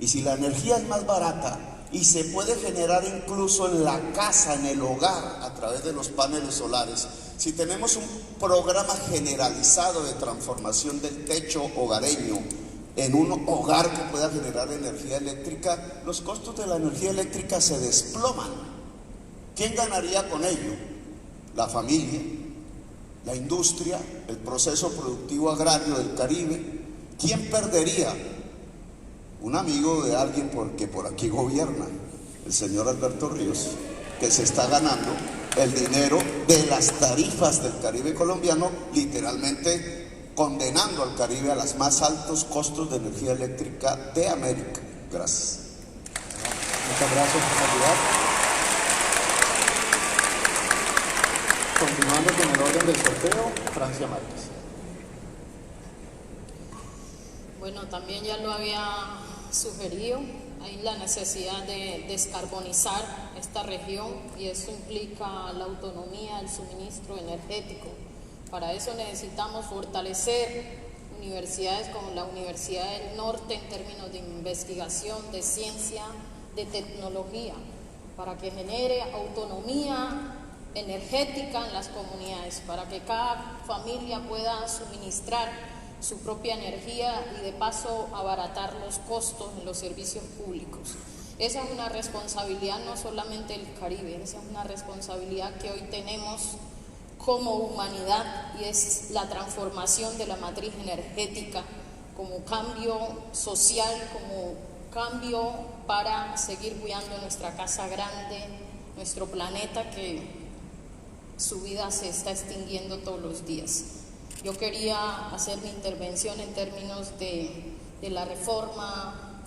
Y si la energía es más barata y se puede generar incluso en la casa, en el hogar, a través de los paneles solares, si tenemos un programa generalizado de transformación del techo hogareño en un hogar que pueda generar energía eléctrica, los costos de la energía eléctrica se desploman. ¿Quién ganaría con ello? La familia, la industria, el proceso productivo agrario del Caribe. ¿Quién perdería? Un amigo de alguien que por aquí gobierna, el señor Alberto Ríos, que se está ganando el dinero de las tarifas del Caribe colombiano, literalmente condenando al Caribe a los más altos costos de energía eléctrica de América. Gracias. Muchas gracias por ayudar. Continuando con el orden del sorteo, Francia Márquez. Bueno, también ya lo había sugerido, hay la necesidad de descarbonizar esta región y eso implica la autonomía del suministro energético. Para eso necesitamos fortalecer universidades como la Universidad del Norte en términos de investigación, de ciencia, de tecnología, para que genere autonomía energética en las comunidades, para que cada familia pueda suministrar su propia energía y de paso abaratar los costos en los servicios públicos. Esa es una responsabilidad no solamente del Caribe, esa es una responsabilidad que hoy tenemos como humanidad, y es la transformación de la matriz energética como cambio social, como cambio para seguir cuidando nuestra casa grande, nuestro planeta que su vida se está extinguiendo todos los días. Yo quería hacer mi intervención en términos de la reforma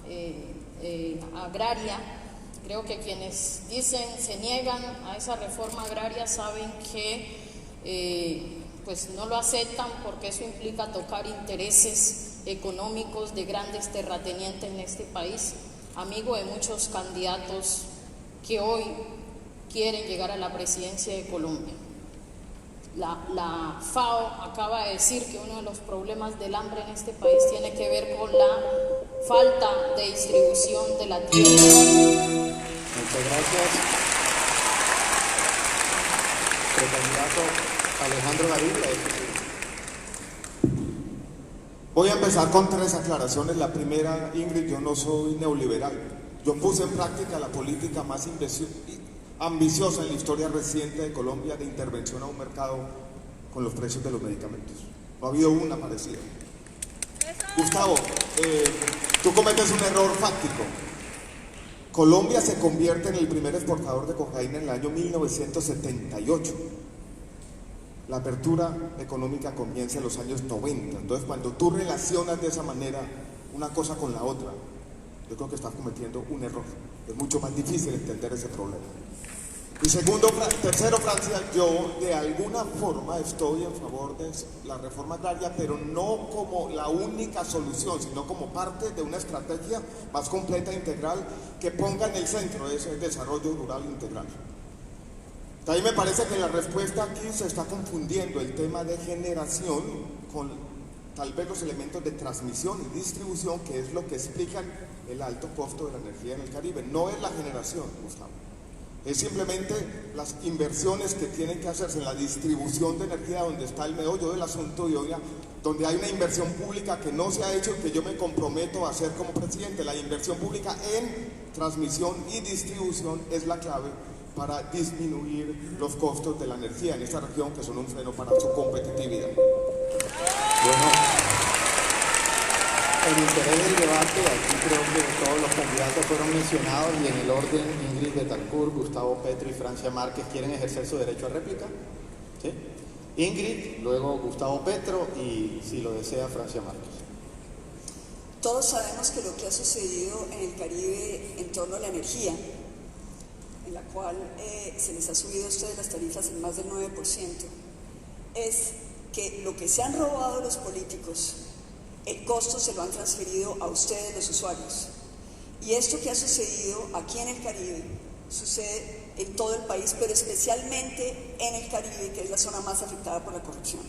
agraria. Creo que quienes dicen, se niegan a esa reforma agraria, saben que pues no lo aceptan, porque eso implica tocar intereses económicos de grandes terratenientes en este país, amigo de muchos candidatos que hoy quieren llegar a la presidencia de Colombia. La FAO acaba de decir que uno de los problemas del hambre en este país tiene que ver con la falta de distribución de la tierra. Muchas gracias. Precandidato Alejandro Gaviria. Voy a empezar con 3 aclaraciones. La primera, Ingrid, yo no soy neoliberal. Yo puse en práctica la política más ambiciosa en la historia reciente de Colombia de intervención a un mercado con los precios de los medicamentos. No ha habido una parecida. Gustavo, tú cometes un error fáctico. Colombia se convierte en el primer exportador de cocaína en el año 1978. La apertura económica comienza en los años 90. Entonces, cuando tú relacionas de esa manera una cosa con la otra, yo creo que estás cometiendo un error. Es mucho más difícil entender ese problema. Y tercero, Francia, yo de alguna forma estoy en favor de la reforma agraria, pero no como la única solución, sino como parte de una estrategia más completa e integral que ponga en el centro ese desarrollo rural integral. También me parece que la respuesta aquí se está confundiendo el tema de generación con tal vez los elementos de transmisión y distribución, que es lo que explican el alto costo de la energía en el Caribe. No es la generación, Gustavo. Es simplemente las inversiones que tienen que hacerse en la distribución de energía, donde está el meollo del asunto, y hoy donde hay una inversión pública que no se ha hecho y que yo me comprometo a hacer como presidente. La inversión pública en transmisión y distribución es la clave para disminuir los costos de la energía en esta región, que son un freno para su competitividad. Bueno, en interés del debate, aquí creo que todos los candidatos fueron mencionados y en el orden, Ingrid Betancourt, Gustavo Petro y Francia Márquez quieren ejercer su derecho a réplica. ¿Sí? Ingrid, luego Gustavo Petro y, si lo desea, Francia Márquez. Todos sabemos que lo que ha sucedido en el Caribe en torno a la energía, en la cual se les ha subido a ustedes las tarifas en más del 9%, es que lo que se han robado los políticos, el costo se lo han transferido a ustedes, los usuarios. Y esto que ha sucedido aquí en el Caribe, sucede en todo el país, pero especialmente en el Caribe, que es la zona más afectada por la corrupción.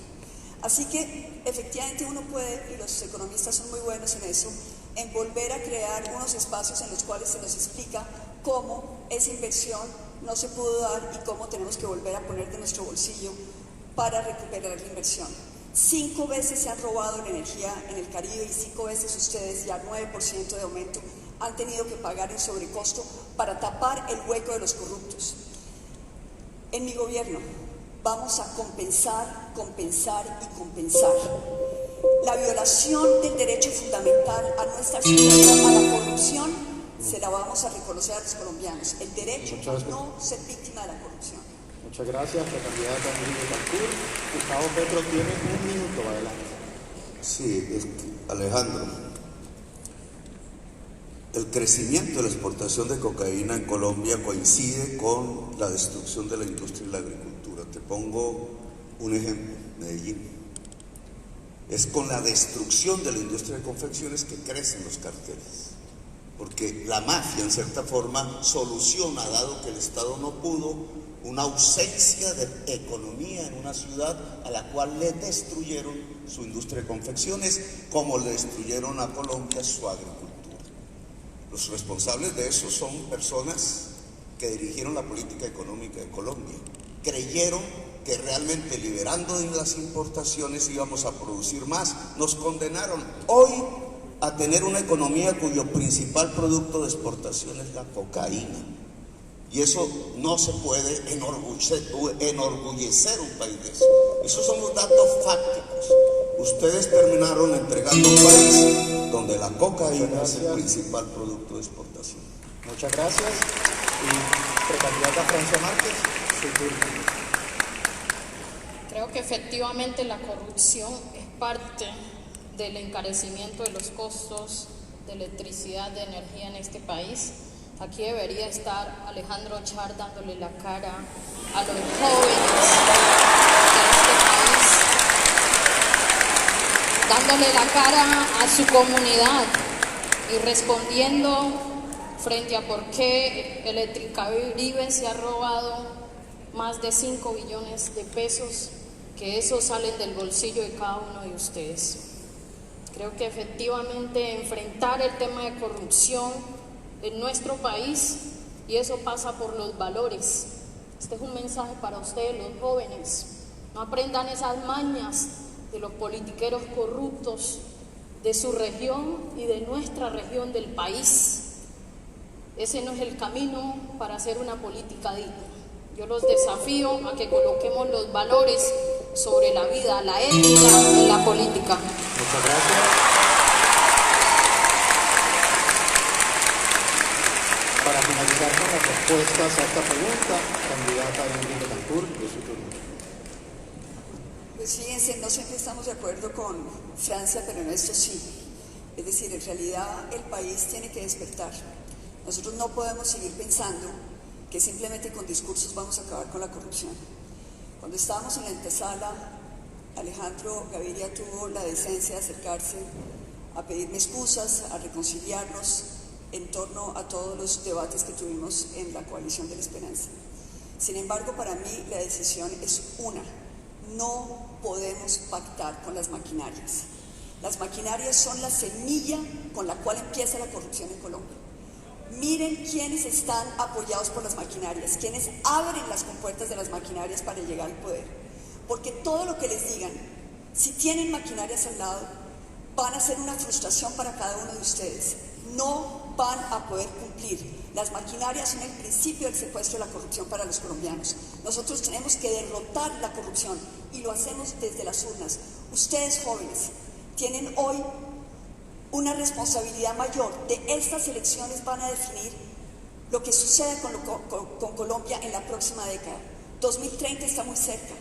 Así que efectivamente uno puede, y los economistas son muy buenos en eso, en volver a crear unos espacios en los cuales se nos explica cómo esa inversión no se pudo dar y cómo tenemos que volver a poner de nuestro bolsillo para recuperar la inversión. 5 veces se han robado la energía en el Caribe y 5 veces ustedes, ya 9% de aumento, han tenido que pagar en sobrecosto para tapar el hueco de los corruptos. En mi gobierno vamos a compensar, compensar y compensar. La violación del derecho fundamental a no estar sujeto a la corrupción se la vamos a reconocer a los colombianos. El derecho a no ser víctima de la corrupción. Muchas gracias, precandidata Ingrid Betancourt. Gustavo Petro tiene 1 minuto, adelante. Sí, Alejandro, el crecimiento de la exportación de cocaína en Colombia coincide con la destrucción de la industria y la agricultura. Te pongo un ejemplo, Medellín. Es con la destrucción de la industria de confecciones que crecen los carteles, porque la mafia en cierta forma soluciona, dado que el Estado no pudo, una ausencia de economía en una ciudad a la cual le destruyeron su industria de confecciones, como le destruyeron a Colombia su agricultura. Los responsables de eso son personas que dirigieron la política económica de Colombia. Creyeron que realmente liberando las importaciones íbamos a producir más. Nos condenaron hoy a tener una economía cuyo principal producto de exportación es la cocaína. Y eso no se puede enorgullecer un país de eso. Esos son los datos fácticos. Ustedes terminaron entregando un país donde la cocaína es el principal producto de exportación. Muchas gracias. Y precandidata Francia Márquez, su turno. Creo que efectivamente la corrupción es parte del encarecimiento de los costos de electricidad, de energía en este país. Aquí debería estar Alejandro Char dándole la cara a los jóvenes de este país, dándole la cara a su comunidad y respondiendo frente a por qué Electricaribe se ha robado más de 5 billones de pesos, que esos salen del bolsillo de cada uno de ustedes. Creo que efectivamente enfrentar el tema de corrupción en nuestro país, y eso pasa por los valores. Este es un mensaje para ustedes, los jóvenes. No aprendan esas mañas de los politiqueros corruptos de su región y de nuestra región del país. Ese no es el camino para hacer una política digna. Yo los desafío a que coloquemos los valores sobre la vida, la ética en la política. Muchas gracias. Para finalizar con las respuestas a esta pregunta, candidata Ingrid Betancourt, de su turno. Pues fíjense, no siempre estamos de acuerdo con Francia, pero en esto sí. Es decir, en realidad el país tiene que despertar. Nosotros no podemos seguir pensando que simplemente con discursos vamos a acabar con la corrupción. Cuando estábamos en la antesala, Alejandro Gaviria tuvo la decencia de acercarse a pedirme excusas, a reconciliarnos en torno a todos los debates que tuvimos en la Coalición de la Esperanza. Sin embargo, para mí la decisión es una: no podemos pactar con las maquinarias. Las maquinarias son la semilla con la cual empieza la corrupción en Colombia. Miren quiénes están apoyados por las maquinarias, quiénes abren las compuertas de las maquinarias para llegar al poder. Porque todo lo que les digan, si tienen maquinarias al lado, van a ser una frustración para cada uno de ustedes. No van a poder cumplir. Las maquinarias son el principio del secuestro de la corrupción para los colombianos. Nosotros tenemos que derrotar la corrupción y lo hacemos desde las urnas. Ustedes, jóvenes, tienen hoy una responsabilidad mayor. De estas elecciones van a definir lo que suceda con Colombia en la próxima década. 2030 está muy cerca.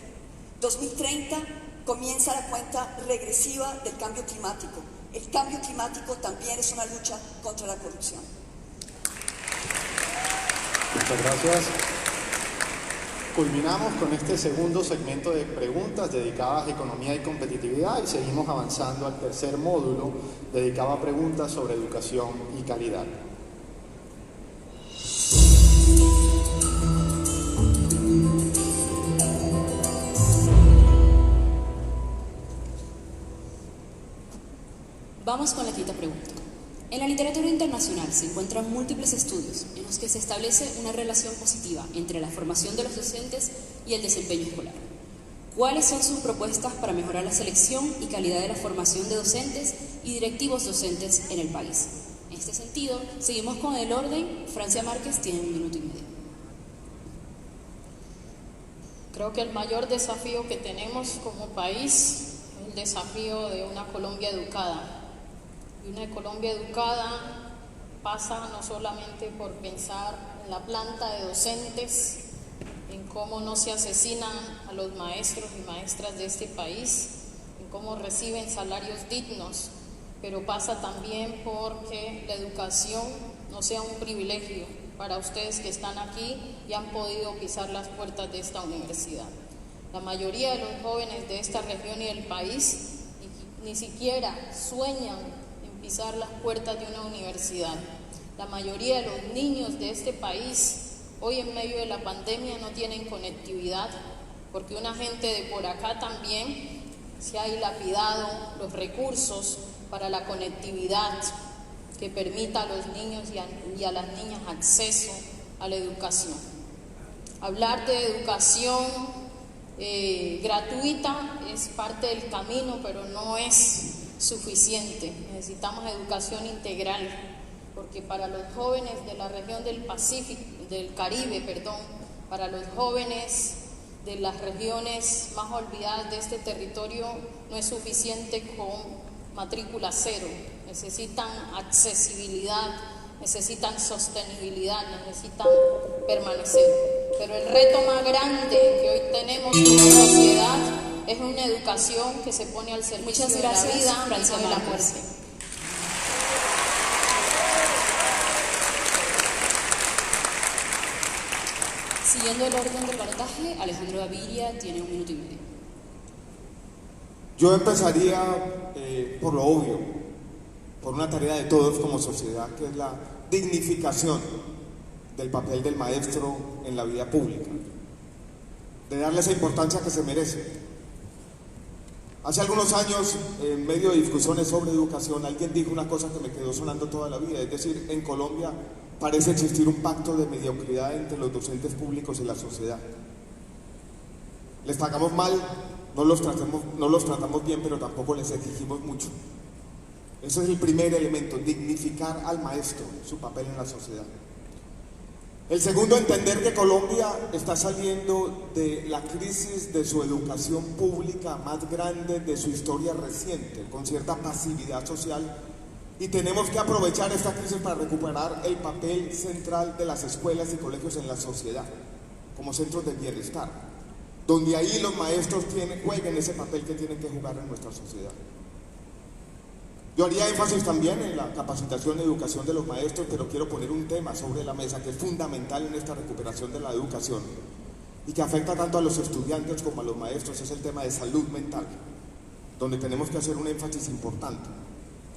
2030 comienza la cuenta regresiva del cambio climático. El cambio climático también es una lucha contra la corrupción. Muchas gracias. Culminamos con este segundo segmento de preguntas dedicadas a economía y competitividad y seguimos avanzando al tercer módulo dedicado a preguntas sobre educación y calidad. Vamos con la quinta pregunta. En la literatura internacional se encuentran múltiples estudios en los que se establece una relación positiva entre la formación de los docentes y el desempeño escolar. ¿Cuáles son sus propuestas para mejorar la selección y calidad de la formación de docentes y directivos docentes en el país? En este sentido, seguimos con el orden. Francia Márquez tiene 1 minuto y medio. Creo que el mayor desafío que tenemos como país es el desafío de una Colombia educada. Y una Colombia educada pasa no solamente por pensar en la planta de docentes, en cómo no se asesinan a los maestros y maestras de este país, en cómo reciben salarios dignos, pero pasa también porque la educación no sea un privilegio para ustedes que están aquí y han podido pisar las puertas de esta universidad. La mayoría de los jóvenes de esta región y del país ni siquiera sueñan pisar las puertas de una universidad. La mayoría de los niños de este país hoy en medio de la pandemia no tienen conectividad porque una gente de por acá también se ha dilapidado los recursos para la conectividad que permita a los niños y a las niñas acceso a la educación. Hablar de educación gratuita es parte del camino, pero no es suficiente. Necesitamos educación integral, porque para los jóvenes de la región del Pacífico, del Caribe, para los jóvenes de las regiones más olvidadas de este territorio, no es suficiente con matrícula cero, necesitan accesibilidad, necesitan sostenibilidad, necesitan permanecer. Pero el reto más grande que hoy tenemos como sociedad es una educación que se pone al servicio de la vida y de la muerte. Siguiendo el orden del balotaje, Alejandro Gaviria tiene 1 minuto y medio. Yo empezaría por lo obvio, por una tarea de todos como sociedad, que es la dignificación del papel del maestro en la vida pública, de darle esa importancia que se merece. Hace algunos años, en medio de discusiones sobre educación, alguien dijo una cosa que me quedó sonando toda la vida, es decir, en Colombia parece existir un pacto de mediocridad entre los docentes públicos y la sociedad. Les pagamos mal, no los tratamos bien, pero tampoco les exigimos mucho. Ese es el primer elemento, dignificar al maestro, su papel en la sociedad. El segundo, entender que Colombia está saliendo de la crisis de su educación pública más grande de su historia reciente, con cierta pasividad social, y tenemos que aprovechar esta crisis para recuperar el papel central de las escuelas y colegios en la sociedad, como centros de bienestar, donde ahí los maestros jueguen ese papel que tienen que jugar en nuestra sociedad. Yo haría énfasis también en la capacitación y educación de los maestros, pero quiero poner un tema sobre la mesa que es fundamental en esta recuperación de la educación y que afecta tanto a los estudiantes como a los maestros, es el tema de salud mental, donde tenemos que hacer un énfasis importante,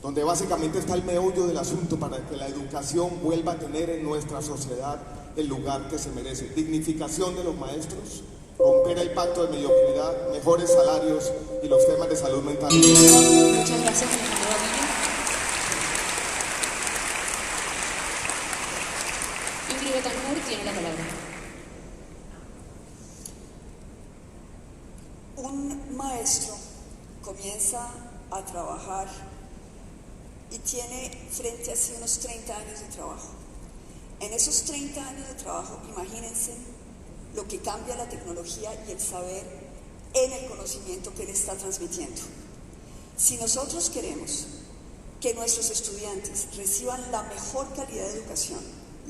donde básicamente está el meollo del asunto para que la educación vuelva a tener en nuestra sociedad el lugar que se merece. Dignificación de los maestros, romper el pacto de mediocridad, mejores salarios y los temas de salud mental. Muchas gracias, Alejandro Gaviria. Ingrid Betancourt tiene la palabra. Un maestro comienza a trabajar y tiene frente a sí unos 30 años de trabajo. En esos 30 años de trabajo, imagínense lo que cambia la tecnología y el saber en el conocimiento que él está transmitiendo. Si nosotros queremos que nuestros estudiantes reciban la mejor calidad de educación,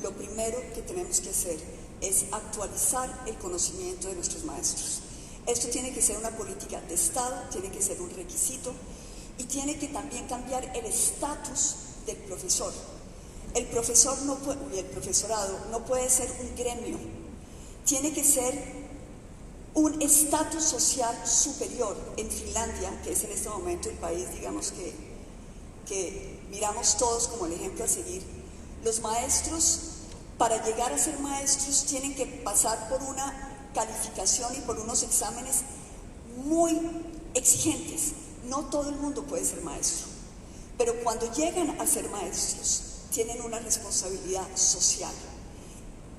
lo primero que tenemos que hacer es actualizar el conocimiento de nuestros maestros. Esto tiene que ser una política de Estado, tiene que ser un requisito y tiene que también cambiar el estatus del profesor. El profesor y el profesorado no puede ser un gremio, tiene que ser un estatus social superior. En Finlandia, que es en este momento el país, digamos, que miramos todos como el ejemplo a seguir, los maestros, para llegar a ser maestros, tienen que pasar por una calificación y por unos exámenes muy exigentes. No todo el mundo puede ser maestro, pero cuando llegan a ser maestros, tienen una responsabilidad social.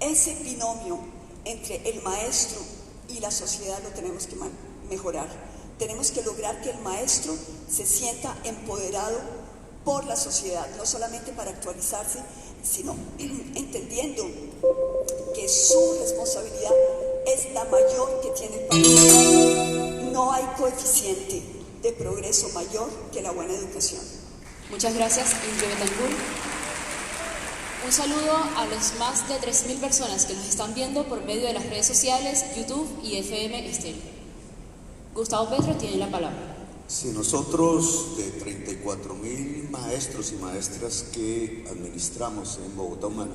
Ese binomio entre el maestro y la sociedad lo tenemos que mejorar. Tenemos que lograr que el maestro se sienta empoderado por la sociedad, no solamente para actualizarse, sino entendiendo que su responsabilidad es la mayor que tiene el país. No hay coeficiente de progreso mayor que la buena educación. Muchas gracias, Ingrid Betancourt. Un saludo a las más de 3.000 personas que nos están viendo por medio de las redes sociales, YouTube y FM Estéreo. Gustavo Petro tiene la palabra. Si nosotros, de 34.000 maestros y maestras que administramos en Bogotá Humana,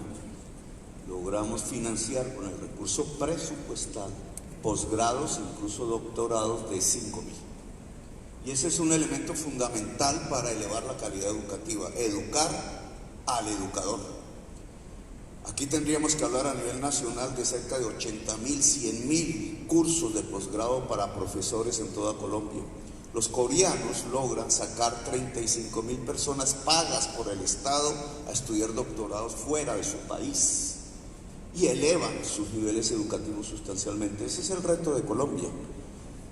logramos financiar con el recurso presupuestal posgrados, incluso doctorados de 5.000. Y ese es un elemento fundamental para elevar la calidad educativa, educar al educador. Aquí tendríamos que hablar a nivel nacional de cerca de 80.000, 100.000 cursos de posgrado para profesores en toda Colombia. Los coreanos logran sacar 35.000 personas pagas por el Estado a estudiar doctorados fuera de su país y elevan sus niveles educativos sustancialmente. Ese es el reto de Colombia.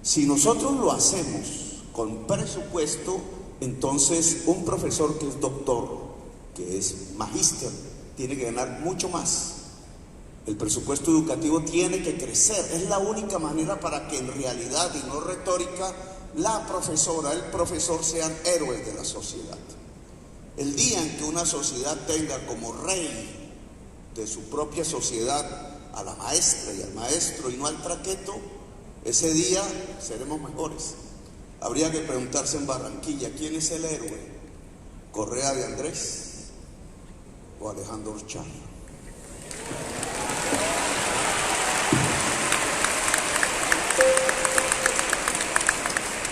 Si nosotros lo hacemos con presupuesto, entonces un profesor que es doctor, que es magíster, tiene que ganar mucho más. El presupuesto educativo tiene que crecer. Es la única manera para que en realidad y no retórica la profesora, el profesor sean héroes de la sociedad. El día en que una sociedad tenga como rey de su propia sociedad a la maestra y al maestro y no al traqueto, ese día seremos mejores. Habría que preguntarse en Barranquilla, ¿quién es el héroe? ¿Correa de Andrés o Alejandro Char?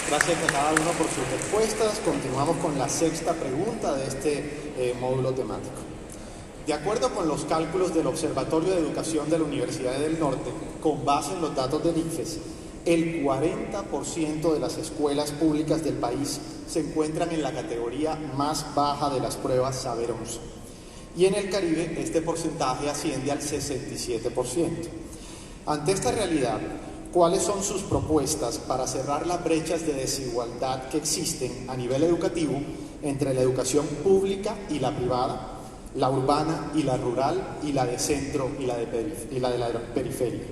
Gracias a cada uno por sus respuestas. Continuamos con la sexta pregunta de este módulo temático. De acuerdo con los cálculos del Observatorio de Educación de la Universidad del Norte, con base en los datos del ICFES, el 40% de las escuelas públicas del país se encuentran en la categoría más baja de las pruebas Saber 11. Y en el Caribe este porcentaje asciende al 67%. Ante esta realidad, ¿cuáles son sus propuestas para cerrar las brechas de desigualdad que existen a nivel educativo entre la educación pública y la privada, la urbana y la rural, y la de centro y la de la periferia?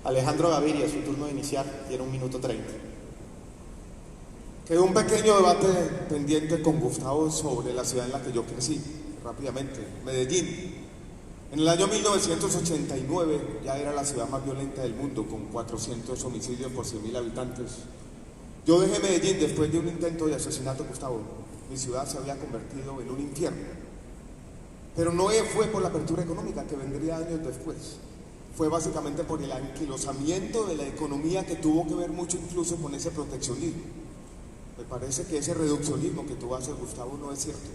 Alejandro Gaviria, su turno de iniciar, tiene 1 minuto 30. Quedó un pequeño debate pendiente con Gustavo sobre la ciudad en la que yo crecí, rápidamente, Medellín. En el año 1989 ya era la ciudad más violenta del mundo, con 400 homicidios por 100.000 habitantes. Yo dejé Medellín después de un intento de asesinato, Gustavo. Mi ciudad se había convertido en un infierno. Pero no fue por la apertura económica, que vendría años después. Fue básicamente por el anquilosamiento de la economía, que tuvo que ver mucho incluso con ese proteccionismo. Me parece que ese reduccionismo que tú haces, Gustavo, no es cierto.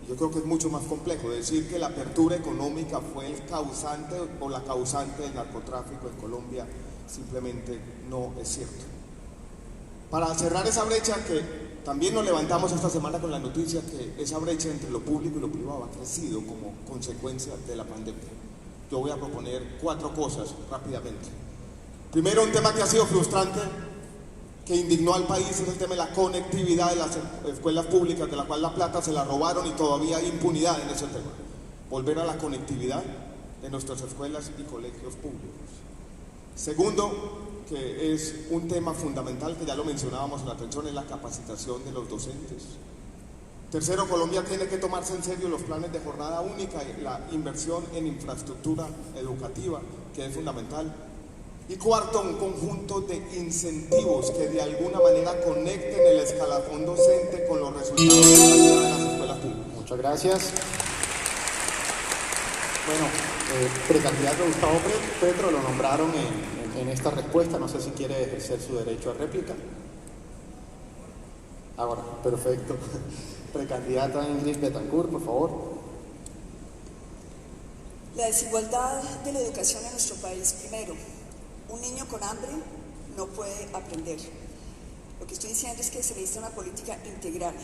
Yo creo que es mucho más complejo decir que la apertura económica fue el causante o la causante del narcotráfico en Colombia. Simplemente no es cierto. Para cerrar esa brecha, que también nos levantamos esta semana con la noticia que esa brecha entre lo público y lo privado ha crecido como consecuencia de la pandemia. Yo voy a proponer 4 cosas rápidamente. Primero, un tema que ha sido frustrante, que indignó al país, es el tema de la conectividad de las escuelas públicas, de la cual la plata se la robaron y todavía hay impunidad en ese tema. Volver a la conectividad de nuestras escuelas y colegios públicos. Segundo, que es un tema fundamental, que ya lo mencionábamos en la atención, es la capacitación de los docentes. Tercero, Colombia tiene que tomarse en serio los planes de jornada única y la inversión en infraestructura educativa, que es fundamental. Y cuarto, un conjunto de incentivos que de alguna manera conecten el escalafón docente con los resultados de calidad de las escuelas públicas. Muchas gracias. Bueno, precandidato Gustavo Petro lo nombraron en esta respuesta. No sé si quiere ejercer su derecho a réplica. Ahora, perfecto. Precandidata Ingrid Betancourt, por favor. La desigualdad de la educación en nuestro país, primero. Un niño con hambre no puede aprender. Lo que estoy diciendo es que se necesita una política integral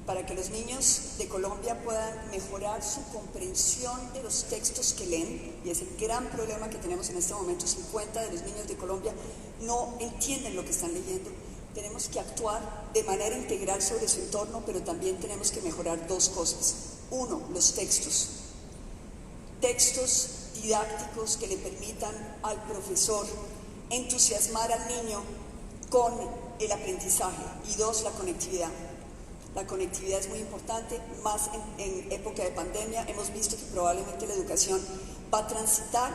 para que los niños de Colombia puedan mejorar su comprensión de los textos que leen, y es el gran problema que tenemos en este momento. 50 de los niños de Colombia no entienden lo que están leyendo. Tenemos que actuar de manera integral sobre su entorno, pero también tenemos que mejorar 2 cosas. 1, los textos. Textos didácticos que le permitan al profesor entusiasmar al niño con el aprendizaje. Y 2, la conectividad. La conectividad es muy importante, más en época de pandemia. Hemos visto que probablemente la educación va a transitar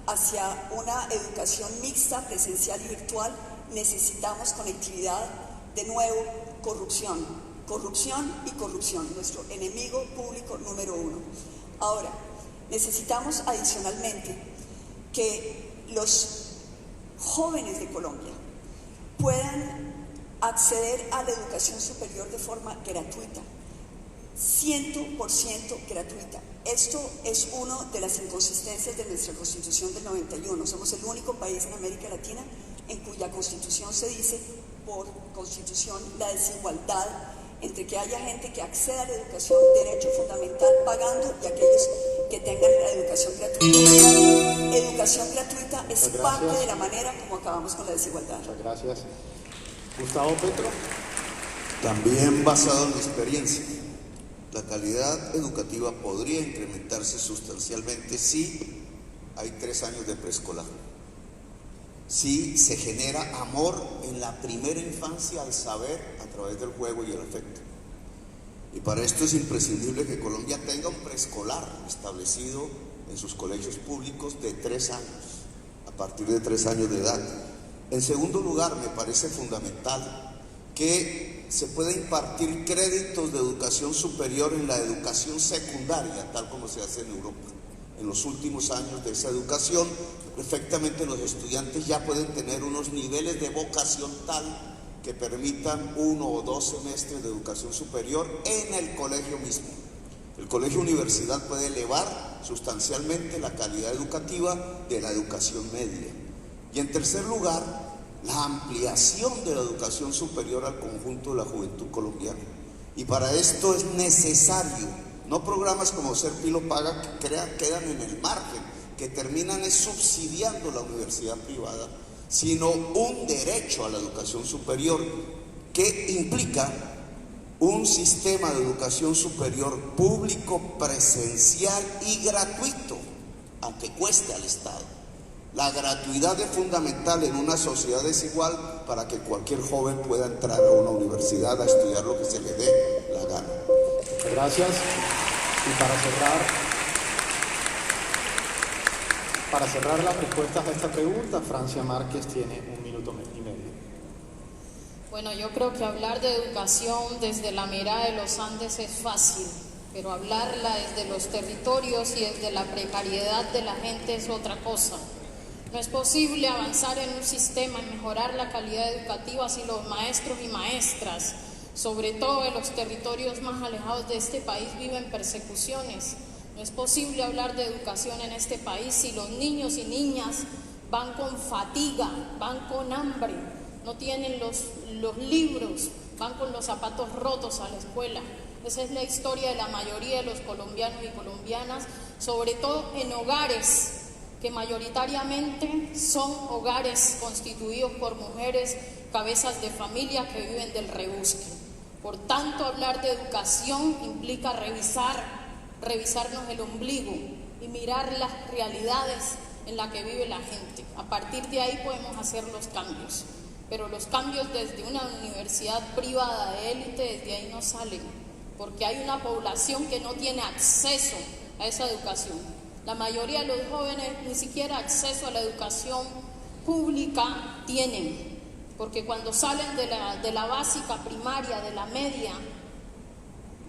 hacia una educación mixta, presencial y virtual. Necesitamos conectividad. De nuevo, corrupción. Corrupción y corrupción, nuestro enemigo público número 1. Ahora, necesitamos adicionalmente que los jóvenes de Colombia puedan acceder a la educación superior de forma gratuita, 100% gratuita. Esto es una de las inconsistencias de nuestra Constitución del 91. Somos el único país en América Latina en cuya Constitución se dice por Constitución la desigualdad entre que haya gente que acceda a la educación, derecho fundamental, pagando, y aquellos que tengan la educación gratuita. Educación gratuita es parte de la manera como acabamos con la desigualdad. Muchas gracias. Gustavo Petro. También basado en la experiencia. La calidad educativa podría incrementarse sustancialmente si hay 3 años de preescolar, si se genera amor en la primera infancia al saber a través del juego y el afecto. Y para esto es imprescindible que Colombia tenga un preescolar establecido en sus colegios públicos de 3 años, a partir de 3 años de edad. En segundo lugar, me parece fundamental que se pueda impartir créditos de educación superior en la educación secundaria, tal como se hace en Europa. En los últimos años de esa educación, perfectamente los estudiantes ya pueden tener unos niveles de vocación tal que permitan 1 o 2 semestres de educación superior en el colegio mismo. El colegio universidad puede elevar sustancialmente la calidad educativa de la educación media. Y en tercer lugar, la ampliación de la educación superior al conjunto de la juventud colombiana. Y para esto es necesario, no programas como Ser Pilo Paga que quedan en el margen, que terminan subsidiando la universidad privada, sino un derecho a la educación superior que implica un sistema de educación superior público, presencial y gratuito, aunque cueste al Estado. La gratuidad es fundamental en una sociedad desigual para que cualquier joven pueda entrar a una universidad a estudiar lo que se le dé la gana. Gracias. Y para cerrar las respuestas a esta pregunta, Francia Márquez tiene 1 minuto y medio. Bueno, yo creo que hablar de educación desde la mirada de los Andes es fácil, pero hablarla desde los territorios y desde la precariedad de la gente es otra cosa. No es posible avanzar en un sistema y mejorar la calidad educativa si los maestros y maestras, sobre todo en los territorios más alejados de este país, viven persecuciones. No es posible hablar de educación en este país si los niños y niñas van con fatiga, van con hambre, no tienen los libros, van con los zapatos rotos a la escuela. Esa es la historia de la mayoría de los colombianos y colombianas, sobre todo en hogares que mayoritariamente son hogares constituidos por mujeres, cabezas de familia que viven del rebusque. Por tanto, hablar de educación implica revisarnos el ombligo y mirar las realidades en las que vive la gente. A partir de ahí podemos hacer los cambios, pero los cambios desde una universidad privada de élite, desde ahí no salen, porque hay una población que no tiene acceso a esa educación. La mayoría de los jóvenes ni siquiera acceso a la educación pública tienen, porque cuando salen de la básica primaria, de la media,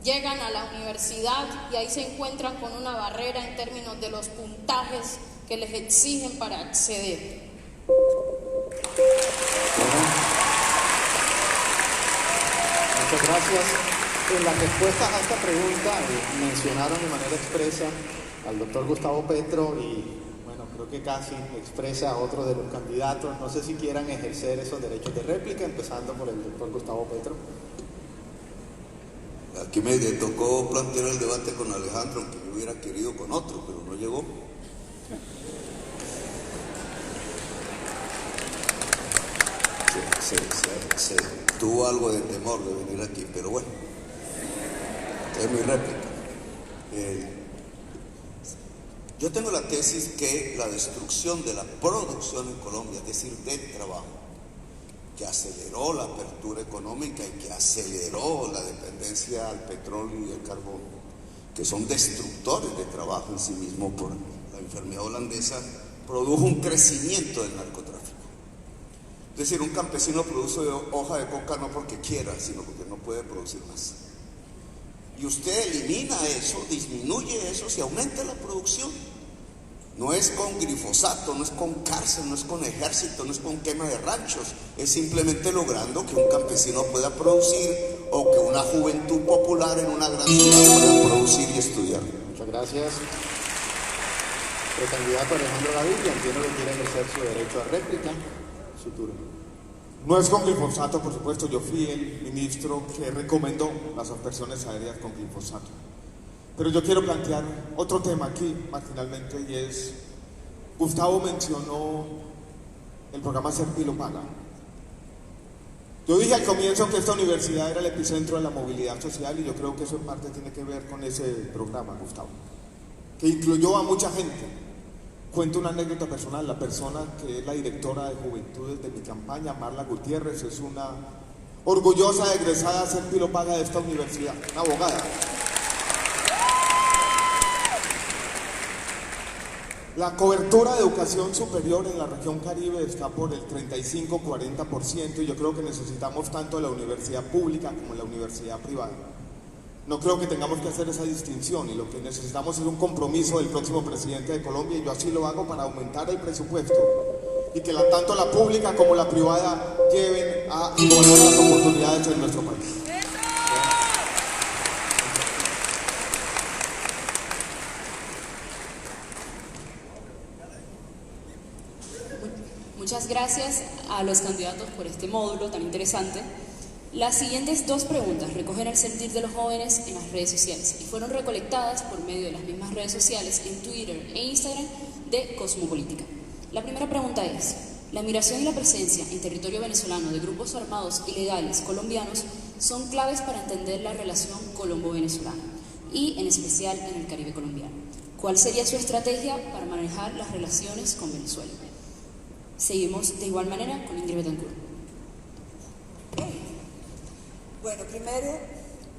llegan a la universidad y ahí se encuentran con una barrera en términos de los puntajes que les exigen para acceder. Muchas gracias. En las respuestas a esta pregunta mencionaron de manera expresa al doctor Gustavo Petro y, bueno, creo que casi expresa a otro de los candidatos. No sé si quieran ejercer esos derechos de réplica, empezando por el doctor Gustavo Petro. Aquí me tocó plantear el debate con Alejandro, aunque yo hubiera querido con otro, pero no llegó. Se tuvo algo de temor de venir aquí, pero bueno, es mi réplica. Yo tengo la tesis que la destrucción de la producción en Colombia, es decir, del trabajo, que aceleró la apertura económica y que aceleró la dependencia al petróleo y al carbón, que son destructores de trabajo en sí mismo por la enfermedad holandesa, produjo un crecimiento del narcotráfico. Es decir, un campesino produce hoja de coca no porque quiera, sino porque no puede producir más. Y usted elimina eso, disminuye eso, se aumenta la producción. No es con glifosato, no es con cárcel, no es con ejército, no es con quema de ranchos. Es simplemente logrando que un campesino pueda producir o que una juventud popular en una gran ciudad pueda producir y estudiar. Muchas gracias. Precandidato Alejandro Gaviria, entiendo que quiere ejercer su derecho a réplica. Su turno. No es con glifosato, por supuesto. Yo fui el ministro que recomendó las aspersiones aéreas con glifosato. Pero yo quiero plantear otro tema aquí, marginalmente, y es, Gustavo mencionó el programa Ser Pilo Paga. Yo dije al comienzo que esta universidad era el epicentro de la movilidad social y yo creo que eso en parte tiene que ver con ese programa, Gustavo, que incluyó a mucha gente. Cuento una anécdota personal. La persona que es la directora de Juventudes de mi campaña, Marla Gutiérrez, es una orgullosa egresada a ser pilopaga de esta universidad, una abogada. La cobertura de educación superior en la región Caribe está por el 35-40% y yo creo que necesitamos tanto la universidad pública como la universidad privada. No creo que tengamos que hacer esa distinción y lo que necesitamos es un compromiso del próximo presidente de Colombia y yo así lo hago para aumentar el presupuesto y que tanto la pública como la privada lleven a igualar las oportunidades en nuestro país. Muchas gracias a los candidatos por este módulo tan interesante. Las siguientes dos preguntas recogen el sentir de los jóvenes en las redes sociales y fueron recolectadas por medio de las mismas redes sociales en Twitter e Instagram de Cosmopolítica. La primera pregunta es: la migración y la presencia en territorio venezolano de grupos armados ilegales colombianos son claves para entender la relación colombo-venezolana y en especial en el Caribe colombiano. ¿Cuál sería su estrategia para manejar las relaciones con Venezuela? Seguimos de igual manera con Ingrid Betancourt. Bueno, primero,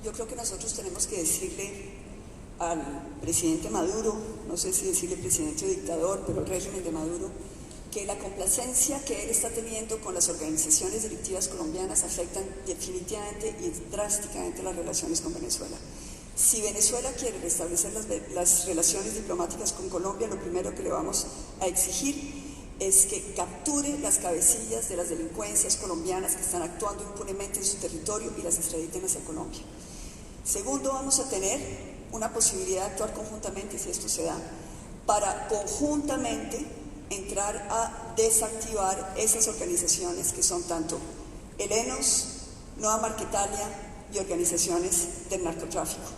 yo creo que nosotros tenemos que decirle al presidente Maduro, no sé si decirle presidente o dictador, pero el régimen de Maduro, que la complacencia que él está teniendo con las organizaciones delictivas colombianas afectan definitivamente y drásticamente las relaciones con Venezuela. Si Venezuela quiere restablecer las relaciones diplomáticas con Colombia, lo primero que le vamos a exigir es que capture las cabecillas de las delincuencias colombianas que están actuando impunemente en su territorio y las extraditen hacia Colombia. Segundo, vamos a tener una posibilidad de actuar conjuntamente, si esto se da, para conjuntamente entrar a desactivar esas organizaciones que son tanto helenos, Nueva Marquetalia y organizaciones del narcotráfico.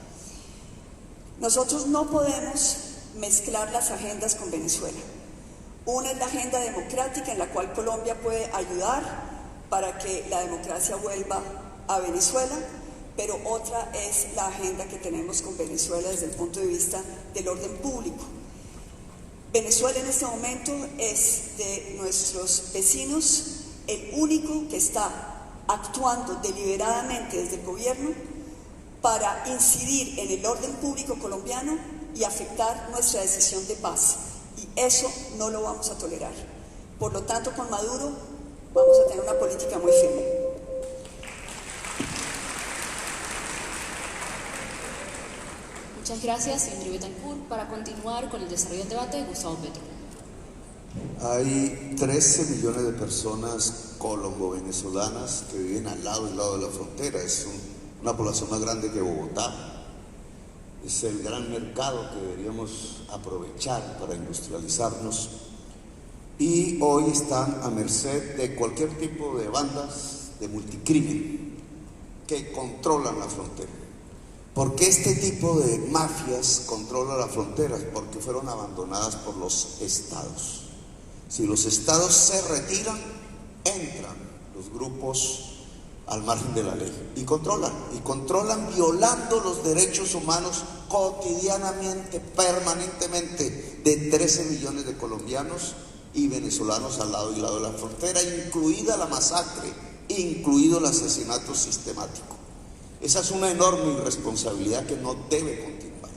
Nosotros no podemos mezclar las agendas con Venezuela. Una es la agenda democrática en la cual Colombia puede ayudar para que la democracia vuelva a Venezuela, pero otra es la agenda que tenemos con Venezuela desde el punto de vista del orden público. Venezuela en este momento es de nuestros vecinos el único que está actuando deliberadamente desde el gobierno para incidir en el orden público colombiano y afectar nuestra decisión de paz. Y eso no lo vamos a tolerar. Por lo tanto, con Maduro vamos a tener una política muy firme. Muchas gracias, Ingrid Betancourt. Para continuar con el desarrollo del debate, Gustavo Petro. Hay 13 millones de personas colombo-venezolanas que viven al lado y lado de la frontera. Es una población más grande que Bogotá. Es el gran mercado que deberíamos aprovechar para industrializarnos y hoy están a merced de cualquier tipo de bandas de multicrimen que controlan la frontera. ¿Por qué este tipo de mafias controlan las fronteras? Porque fueron abandonadas por los estados. Si los estados se retiran, entran los grupos al margen de la ley y controlan violando los derechos humanos cotidianamente, permanentemente, de 13 millones de colombianos y venezolanos al lado y lado de la frontera, incluida la masacre, incluido el asesinato sistemático. Esa es una enorme irresponsabilidad que no debe continuar.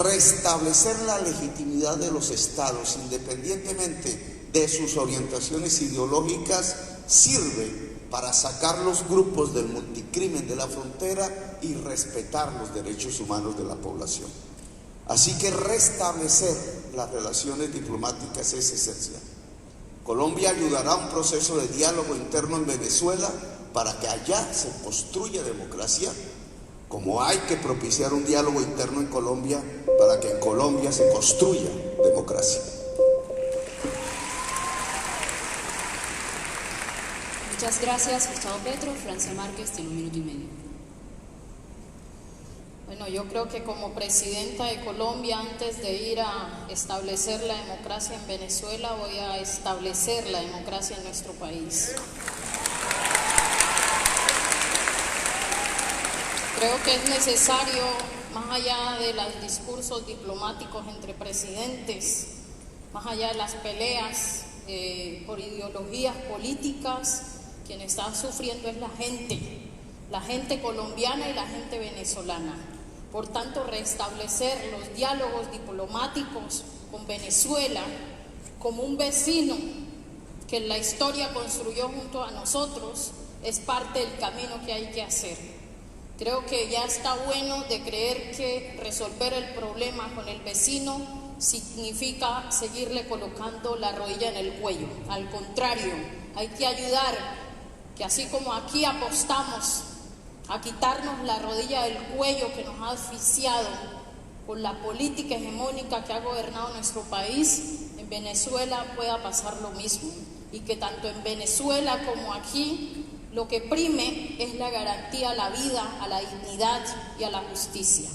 Restablecer la legitimidad de los estados, independientemente de sus orientaciones ideológicas, sirve para sacar los grupos del multicrimen de la frontera y respetar los derechos humanos de la población. Así que restablecer las relaciones diplomáticas es esencial. Colombia ayudará a un proceso de diálogo interno en Venezuela para que allá se construya democracia, como hay que propiciar un diálogo interno en Colombia para que en Colombia se construya democracia. Muchas gracias, Gustavo Petro. Francia Márquez tiene 1 minuto y medio. Bueno, yo creo que como presidenta de Colombia, antes de ir a establecer la democracia en Venezuela, voy a establecer la democracia en nuestro país. Creo que es necesario, más allá de los discursos diplomáticos entre presidentes, más allá de las peleas por ideologías políticas, quien está sufriendo es la gente colombiana y la gente venezolana. Por tanto, restablecer los diálogos diplomáticos con Venezuela como un vecino que en la historia construyó junto a nosotros es parte del camino que hay que hacer. Creo que ya está bueno de creer que resolver el problema con el vecino significa seguirle colocando la rodilla en el cuello. Al contrario, hay que ayudar, que así como aquí apostamos a quitarnos la rodilla del cuello que nos ha asfixiado con la política hegemónica que ha gobernado nuestro país, en Venezuela pueda pasar lo mismo, y que tanto en Venezuela como aquí lo que prime es la garantía a la vida, a la dignidad y a la justicia.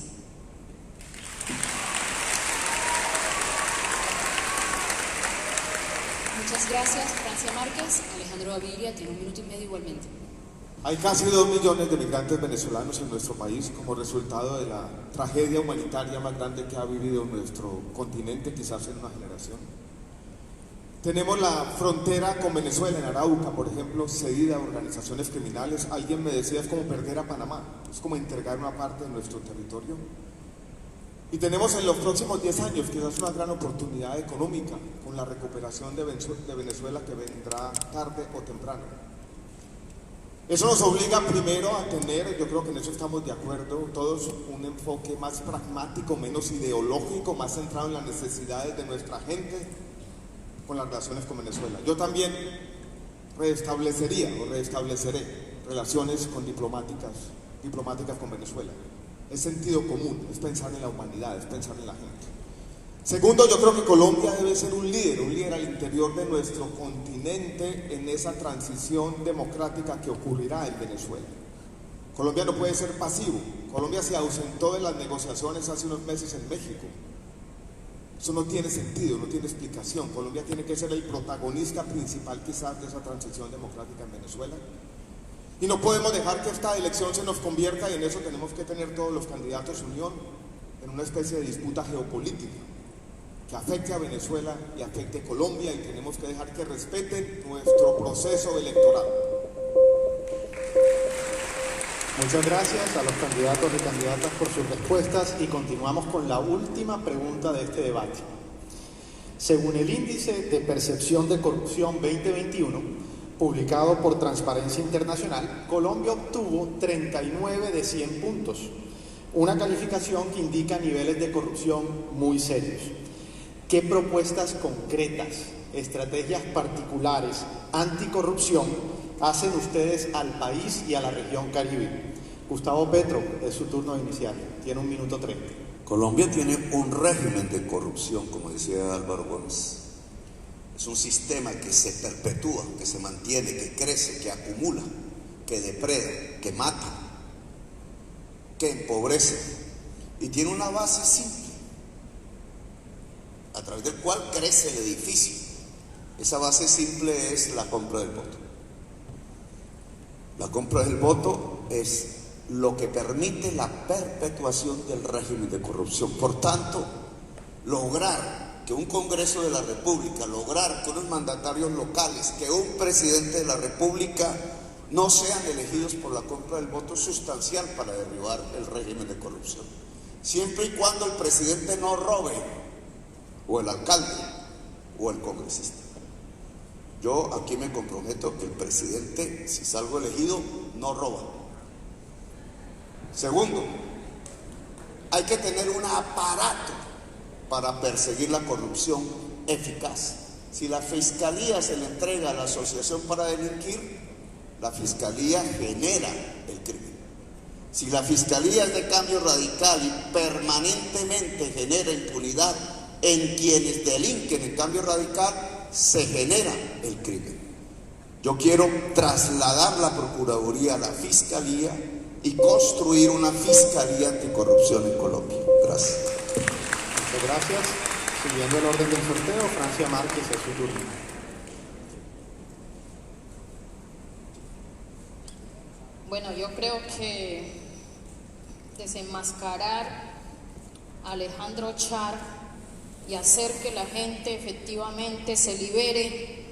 Muchas gracias, Francia Márquez. Alejandro Gaviria tiene 1 minuto y medio igualmente. Hay casi 2 millones de migrantes venezolanos en nuestro país como resultado de la tragedia humanitaria más grande que ha vivido nuestro continente, quizás en una generación. Tenemos la frontera con Venezuela, en Arauca, por ejemplo, cedida a organizaciones criminales. Alguien me decía, es como perder a Panamá, es como entregar una parte de nuestro territorio. Y tenemos en los próximos 10 años quizás una gran oportunidad económica con la recuperación de Venezuela, que vendrá tarde o temprano. Eso nos obliga primero a tener, yo creo que en eso estamos de acuerdo todos, un enfoque más pragmático, menos ideológico, más centrado en las necesidades de nuestra gente con las relaciones con Venezuela. Yo también restableceré relaciones diplomáticas con Venezuela. Es sentido común, es pensar en la humanidad, es pensar en la gente. Segundo, yo creo que Colombia debe ser un líder al interior de nuestro continente en esa transición democrática que ocurrirá en Venezuela. Colombia no puede ser pasivo. Colombia se ausentó de las negociaciones hace unos meses en México. Eso no tiene sentido, no tiene explicación. Colombia tiene que ser el protagonista principal quizás de esa transición democrática en Venezuela. Y no podemos dejar que esta elección se nos convierta, y en eso tenemos que tener todos los candidatos unión, en una especie de disputa geopolítica que afecte a Venezuela y afecte a Colombia, y tenemos que dejar que respeten nuestro proceso electoral. Muchas gracias a los candidatos y candidatas por sus respuestas, y continuamos con la última pregunta de este debate. Según el Índice de Percepción de Corrupción 2021, publicado por Transparencia Internacional, Colombia obtuvo 39 de 100 puntos, una calificación que indica niveles de corrupción muy serios. ¿Qué propuestas concretas, estrategias particulares anticorrupción hacen ustedes al país y a la región Caribe? Gustavo Petro, es su turno de iniciar. Tiene 1 minuto 30. Colombia tiene un régimen de corrupción, como decía Álvaro Gómez. Es un sistema que se perpetúa, que se mantiene, que crece, que acumula, que depreda, que mata, que empobrece. Y tiene una base simple, a través del cual crece el edificio. Esa base simple es la compra del voto. La compra del voto es lo que permite la perpetuación del régimen de corrupción. Por tanto, lograr que un Congreso de la República, lograr que unos mandatarios locales, que un presidente de la República no sean elegidos por la compra del voto es sustancial para derribar el régimen de corrupción. Siempre y cuando el presidente no robe, o el alcalde, o el congresista. Yo aquí me comprometo que el presidente, si salgo elegido, no roba. Segundo, hay que tener un aparato para perseguir la corrupción eficaz. Si la fiscalía se le entrega a la asociación para delinquir, la fiscalía genera el crimen. Si la fiscalía es de Cambio Radical y permanentemente genera impunidad en quienes delinquen en Cambio Radical, se genera el crimen. Yo quiero trasladar la Procuraduría a la Fiscalía y construir una Fiscalía anticorrupción en Colombia. Gracias. Muchas gracias. Siguiendo el orden del sorteo, Francia Márquez, es su turno. Bueno, yo creo que desenmascarar a Alejandro Char y hacer que la gente efectivamente se libere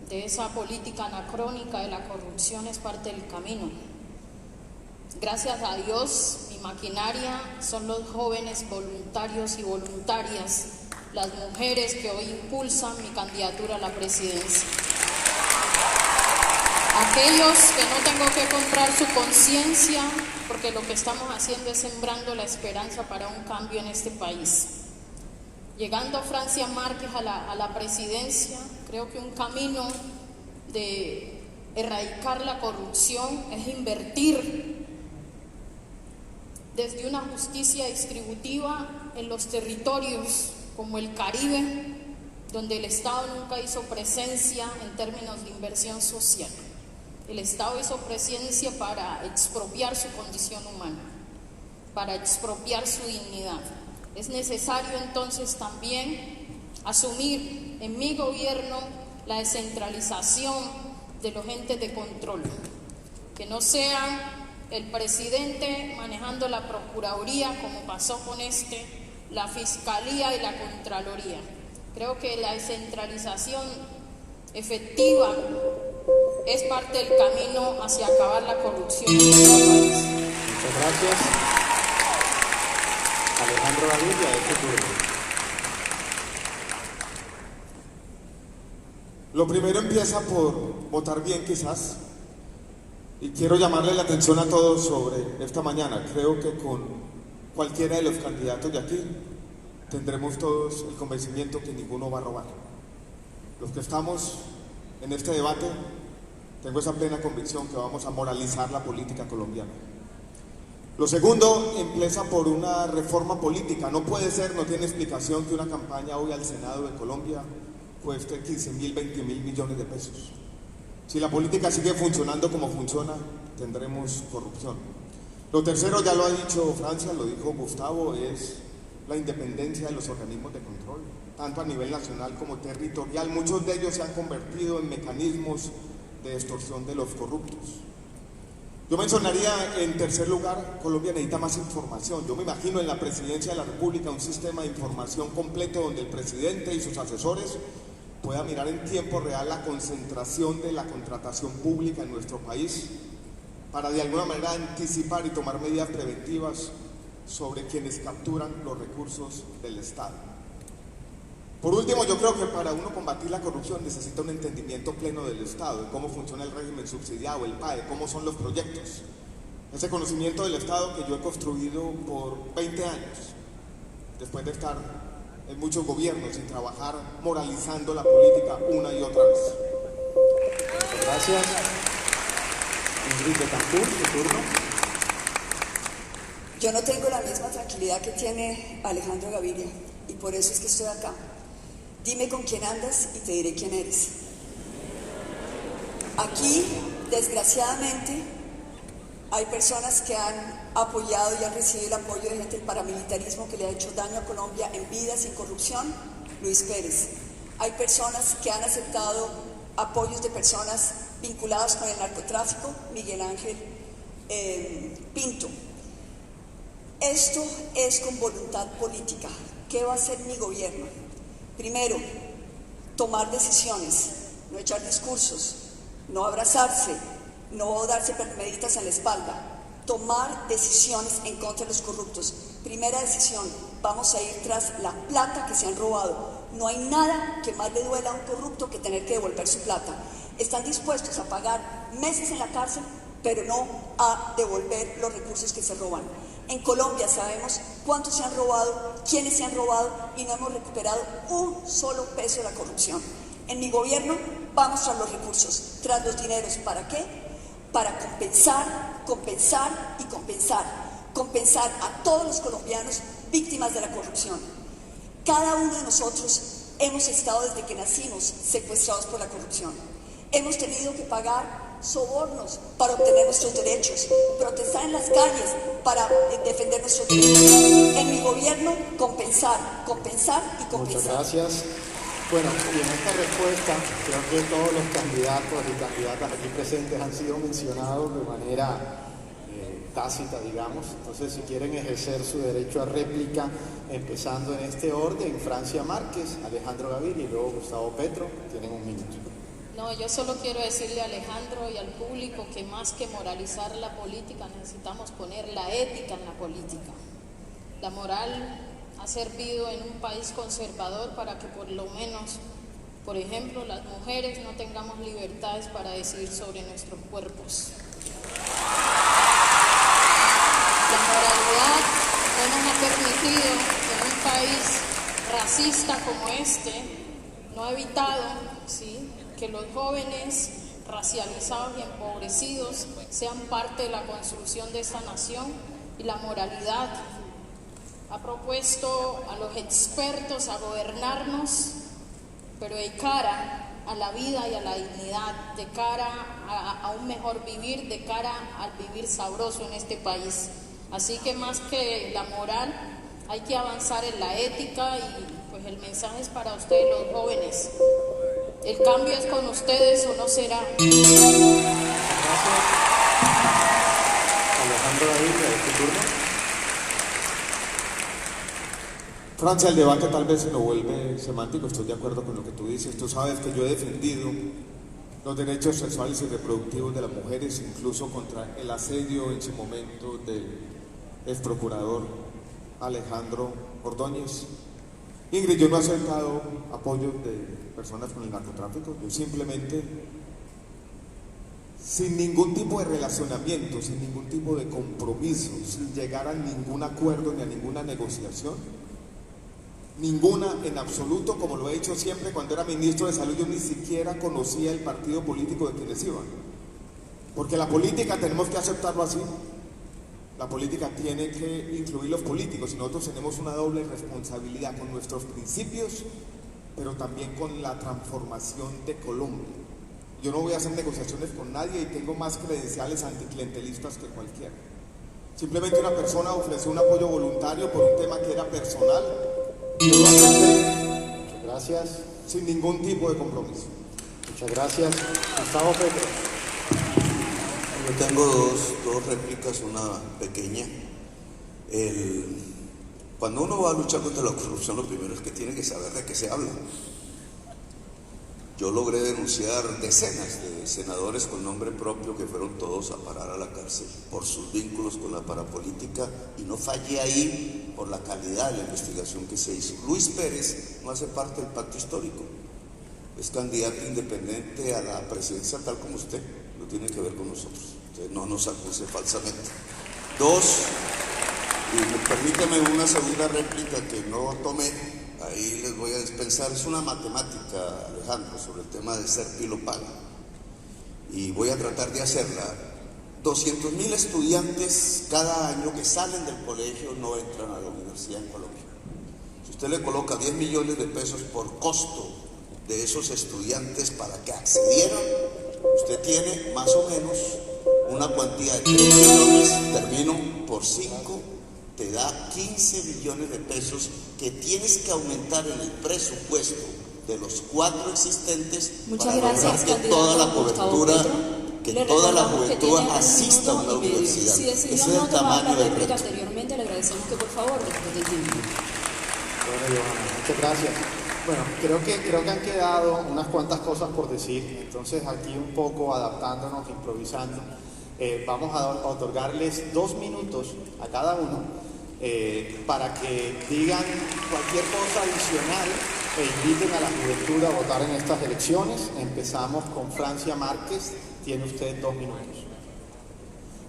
de esa política anacrónica de la corrupción es parte del camino. Gracias a Dios, mi maquinaria son los jóvenes voluntarios y voluntarias, las mujeres que hoy impulsan mi candidatura a la presidencia. Aquellos que no tengo que comprar su conciencia, porque lo que estamos haciendo es sembrando la esperanza para un cambio en este país. Llegando Francia Márquez a la presidencia, creo que un camino de erradicar la corrupción es invertir desde una justicia distributiva en los territorios como el Caribe, donde el Estado nunca hizo presencia en términos de inversión social. El Estado hizo presencia para expropiar su condición humana, para expropiar su dignidad. Es necesario entonces también asumir en mi gobierno la descentralización de los entes de control, que no sean el presidente manejando la Procuraduría como pasó con la Fiscalía y la Contraloría. Creo que la descentralización efectiva es parte del camino hacia acabar la corrupción en nuestro país. Muchas gracias. Alejandro Gaviria, de este turno. Lo primero empieza por votar bien, quizás, y quiero llamarle la atención a todos sobre esta mañana. Creo que con cualquiera de los candidatos de aquí tendremos todos el convencimiento que ninguno va a robar. Los que estamos en este debate, tengo esa plena convicción que vamos a moralizar la política colombiana. Lo segundo empieza por una reforma política. No puede ser, no tiene explicación que una campaña hoy al Senado de Colombia cueste 15.000, 20.000 millones de pesos. Si la política sigue funcionando como funciona, tendremos corrupción. Lo tercero, ya lo ha dicho Francia, lo dijo Gustavo, es la independencia de los organismos de control, tanto a nivel nacional como territorial. Muchos de ellos se han convertido en mecanismos de extorsión de los corruptos. Yo mencionaría en tercer lugar, Colombia necesita más información. Yo me imagino en la presidencia de la República un sistema de información completo donde el presidente y sus asesores pueda mirar en tiempo real la concentración de la contratación pública en nuestro país para de alguna manera anticipar y tomar medidas preventivas sobre quienes capturan los recursos del Estado. Por último, yo creo que para uno combatir la corrupción necesita un entendimiento pleno del Estado, de cómo funciona el régimen subsidiado, el PAE, cómo son los proyectos. Ese conocimiento del Estado que yo he construido por 20 años, después de estar en muchos gobiernos y trabajar moralizando la política una y otra vez. Muchas gracias. Ingrid Betancourt, su turno. Yo no tengo la misma tranquilidad que tiene Alejandro Gaviria y por eso es que estoy acá. Dime con quién andas y te diré quién eres. Aquí, desgraciadamente, hay personas que han apoyado y han recibido el apoyo de gente del paramilitarismo que le ha hecho daño a Colombia en vida, sin corrupción, Luis Pérez. Hay personas que han aceptado apoyos de personas vinculadas con el narcotráfico, Miguel Ángel Pinto. Esto es con voluntad política. ¿Qué va a hacer mi gobierno? Primero, tomar decisiones, no echar discursos, no abrazarse, no darse palmaditas en la espalda, tomar decisiones en contra de los corruptos. Primera decisión, vamos a ir tras la plata que se han robado. No hay nada que más le duela a un corrupto que tener que devolver su plata. Están dispuestos a pagar meses en la cárcel, pero no a devolver los recursos que se roban. En Colombia sabemos cuántos se han robado, quiénes se han robado y no hemos recuperado un solo peso de la corrupción. En mi gobierno vamos tras los recursos, tras los dineros. ¿Para qué? Para compensar, compensar y compensar. Compensar a todos los colombianos víctimas de la corrupción. Cada uno de nosotros hemos estado desde que nacimos secuestrados por la corrupción. Hemos tenido que pagar sobornos para obtener nuestros derechos, protestar en las calles para defender nuestros derechos. En mi gobierno, compensar, compensar y compensar. Muchas gracias. Bueno, y en esta respuesta creo que todos los candidatos y candidatas aquí presentes han sido mencionados de manera tácita, digamos. Entonces, si quieren ejercer su derecho a réplica, empezando en este orden, Francia Márquez, Alejandro Gaviria y luego Gustavo Petro, tienen 1 minuto. No, yo solo quiero decirle a Alejandro y al público que más que moralizar la política, necesitamos poner la ética en la política. La moral ha servido en un país conservador para que por lo menos, por ejemplo, las mujeres no tengamos libertades para decidir sobre nuestros cuerpos. La moralidad no nos ha permitido en un país racista como este, no ha evitado, ¿sí?, que los jóvenes racializados y empobrecidos sean parte de la construcción de esta nación, y la moralidad ha propuesto a los expertos a gobernarnos, pero de cara a la vida y a la dignidad, de cara a un mejor vivir, de cara al vivir sabroso en este país. Así que más que la moral, hay que avanzar en la ética, y pues el mensaje es para ustedes, los jóvenes. El cambio es con ustedes o no será. Gracias. Alejandro Gaviria, ¿de tu turno? Francia, el debate tal vez se lo vuelve semántico, estoy de acuerdo con lo que tú dices. Tú sabes que yo he defendido los derechos sexuales y reproductivos de las mujeres, incluso contra el asedio en su momento del ex procurador Alejandro Ordóñez. Ingrid, yo no he aceptado apoyo de personas con el narcotráfico, yo simplemente, sin ningún tipo de relacionamiento, sin ningún tipo de compromiso, sin llegar a ningún acuerdo ni a ninguna negociación, ninguna en absoluto, como lo he dicho siempre, cuando era ministro de Salud yo ni siquiera conocía el partido político de quienes iban, porque la política tenemos que aceptarlo así. La política tiene que incluir los políticos, y nosotros tenemos una doble responsabilidad con nuestros principios, pero también con la transformación de Colombia. Yo no voy a hacer negociaciones con nadie y tengo más credenciales anticlientelistas que cualquiera. Simplemente una persona ofreció un apoyo voluntario por un tema que era personal. Yo lo acepté. Muchas gracias. Sin ningún tipo de compromiso. Muchas gracias. Gustavo Petro. Yo tengo dos réplicas, una pequeña. Cuando uno va a luchar contra la corrupción, lo primero es que tiene que saber de qué se habla. Yo logré denunciar decenas de senadores con nombre propio que fueron todos a parar a la cárcel por sus vínculos con la parapolítica, y no fallé ahí por la calidad de la investigación que se hizo. Luis Pérez no hace parte del pacto histórico, es candidato independiente a la presidencia tal como usted, no tiene que ver con nosotros. Entonces no nos acuse falsamente. Dos, y permítame una segunda réplica que no tomé, ahí les voy a dispensar, es una matemática, Alejandro, sobre el tema de ser pilo paga, y voy a tratar de hacerla. 200.000 estudiantes cada año que salen del colegio no entran a la universidad en Colombia. Si usted le coloca 10 millones de pesos por costo de esos estudiantes para que accedieran, usted tiene más o menos una cuantía de 3 millones, termino por 5, te da 15 millones de pesos que tienes que aumentar en el presupuesto de los 4 existentes. Muchas para gracias, lograr que toda la cobertura, que toda la juventud asista a una universidad. Si Ese decidió es no el tomar la tamaño del réplica reto. anteriormente, le agradecemos que por favor respete el tiempo. Bueno, Johanna, muchas gracias. Bueno, creo que han quedado unas cuantas cosas por decir, entonces aquí un poco adaptándonos, improvisando, vamos a otorgarles 2 minutos a cada uno para que digan cualquier cosa adicional e inviten a la juventud a votar en estas elecciones. Empezamos con Francia Márquez, tiene usted 2 minutos.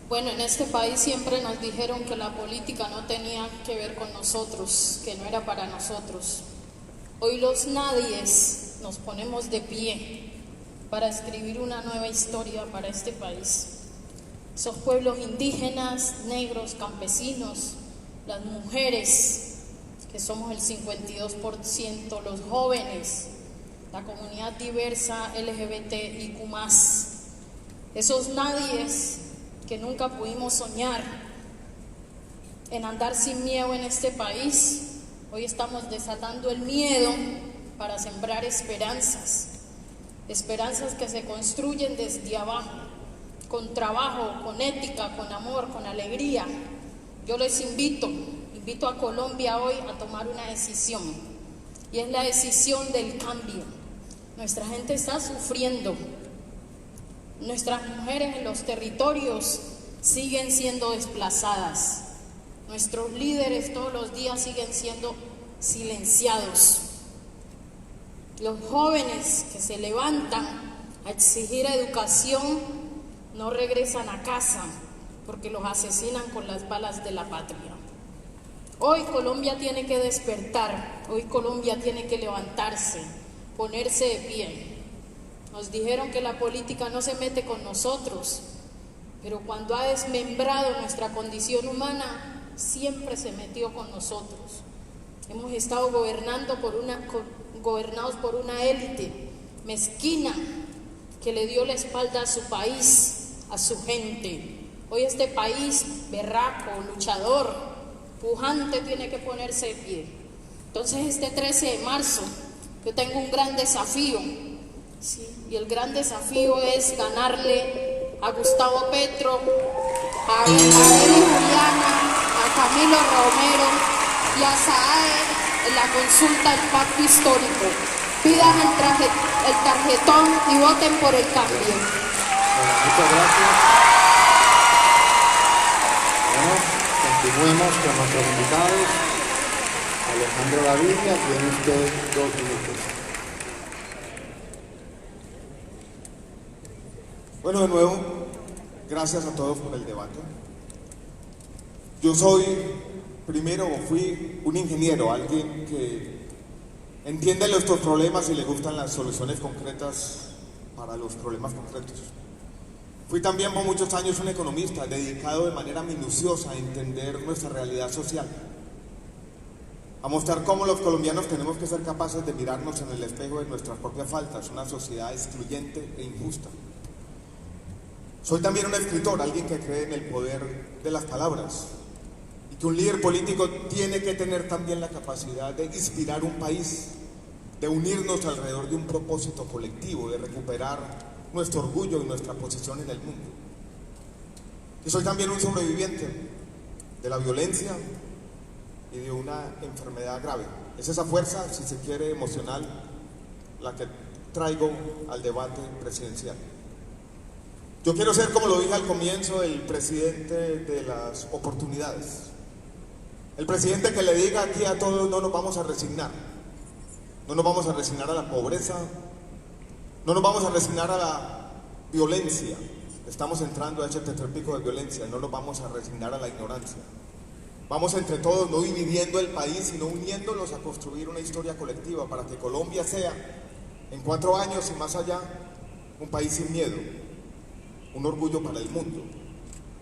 Bueno, en este país siempre nos dijeron que la política no tenía que ver con nosotros, que no era para nosotros. Hoy los nadies nos ponemos de pie para escribir una nueva historia para este país. Esos pueblos indígenas, negros, campesinos, las mujeres, que somos el 52%, los jóvenes, la comunidad diversa LGBTIQ+, esos nadies que nunca pudimos soñar en andar sin miedo en este país. Hoy estamos desatando el miedo para sembrar esperanzas, esperanzas que se construyen desde abajo, con trabajo, con ética, con amor, con alegría. Yo les invito a Colombia hoy a tomar una decisión, y es la decisión del cambio. Nuestra gente está sufriendo, nuestras mujeres en los territorios siguen siendo desplazadas, nuestros líderes todos los días siguen siendo silenciados. Los jóvenes que se levantan a exigir educación no regresan a casa porque los asesinan con las balas de la patria. Hoy Colombia tiene que despertar, hoy Colombia tiene que levantarse, ponerse de pie. Nos dijeron que la política no se mete con nosotros, pero cuando ha desmembrado nuestra condición humana, siempre se metió con nosotros. Hemos estado gobernados por una élite mezquina que le dio la espalda a su país, a su gente. Hoy este país berraco, luchador, pujante, tiene que ponerse de pie. Entonces este 13 de marzo yo tengo un gran desafío, ¿sí? Y el gran desafío es ganarle a Gustavo Petro, a Eli Juliana, a Camilo Romero y a Saad en la consulta del pacto histórico. Pidan el tarjetón y voten por el cambio. Bueno, muchas gracias. Bueno, continuemos con nuestros invitados. Alejandro Gaviria, tiene usted 2 minutos. Bueno, de nuevo, gracias a todos por el debate. Yo fui un ingeniero, alguien que entiende nuestros problemas y le gustan las soluciones concretas para los problemas concretos. Fui también por muchos años un economista dedicado de manera minuciosa a entender nuestra realidad social, a mostrar cómo los colombianos tenemos que ser capaces de mirarnos en el espejo de nuestras propias faltas, una sociedad excluyente e injusta. Soy también un escritor, alguien que cree en el poder de las palabras, y que un líder político tiene que tener también la capacidad de inspirar un país, de unirnos alrededor de un propósito colectivo, de recuperar nuestro orgullo y nuestra posición en el mundo. Y soy también un sobreviviente de la violencia y de una enfermedad grave. Es esa fuerza, si se quiere, emocional, la que traigo al debate presidencial. Yo quiero ser, como lo dije al comienzo, el presidente de las oportunidades. El presidente que le diga aquí a todos: no nos vamos a resignar. No nos vamos a resignar a la pobreza. No nos vamos a resignar a la violencia. Estamos entrando a ese tetrapico de violencia. No nos vamos a resignar a la ignorancia. Vamos entre todos, no dividiendo el país, sino uniéndolos a construir una historia colectiva para que Colombia sea, en 4 años y más allá, un país sin miedo, un orgullo para el mundo,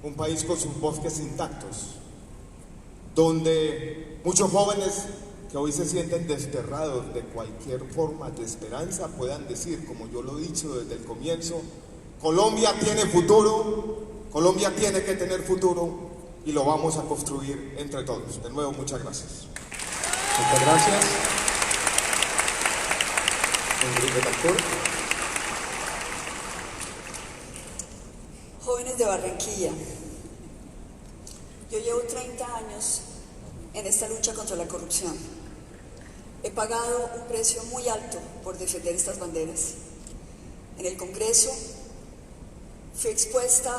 un país con sus bosques intactos, donde muchos jóvenes que hoy se sienten desterrados de cualquier forma de esperanza puedan decir, como yo lo he dicho desde el comienzo: Colombia tiene futuro, Colombia tiene que tener futuro y lo vamos a construir entre todos. De nuevo, muchas gracias. Muchas gracias. Ingrid Betancourt. Jóvenes de Barranquilla, yo llevo 30 años en esta lucha contra la corrupción. He pagado un precio muy alto por defender estas banderas. En el Congreso fui expuesta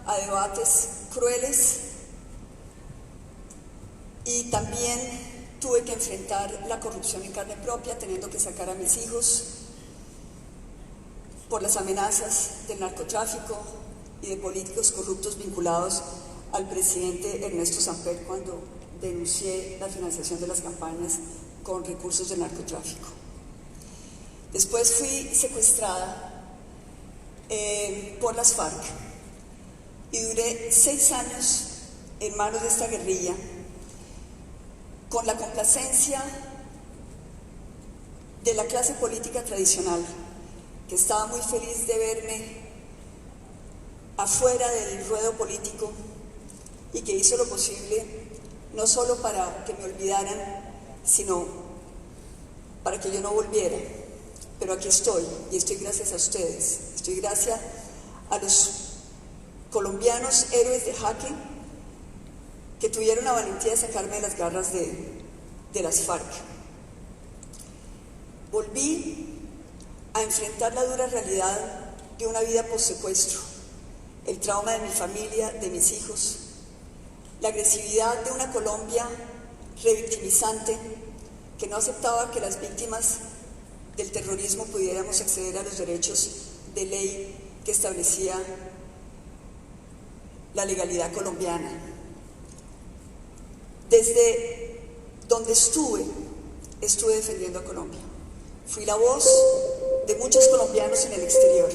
a debates crueles y también tuve que enfrentar la corrupción en carne propia, teniendo que sacar a mis hijos por las amenazas del narcotráfico y de políticos corruptos vinculados al presidente Ernesto Samper cuando denuncié la financiación de las campañas con recursos del narcotráfico. Después fui secuestrada por las FARC y duré 6 años en manos de esta guerrilla, con la complacencia de la clase política tradicional, que estaba muy feliz de verme afuera del ruedo político y que hizo lo posible no solo para que me olvidaran, sino para que yo no volviera. Pero aquí estoy, y estoy gracias a ustedes, estoy gracias a los colombianos héroes de jaque que tuvieron la valentía de sacarme de las garras de las FARC. Volví a enfrentar la dura realidad de una vida post-secuestro, el trauma de mi familia, de mis hijos, la agresividad de una Colombia revictimizante que no aceptaba que las víctimas del terrorismo pudiéramos acceder a los derechos de ley que establecía la legalidad colombiana. Desde donde estuve defendiendo a Colombia. Fui la voz de muchos colombianos en el exterior.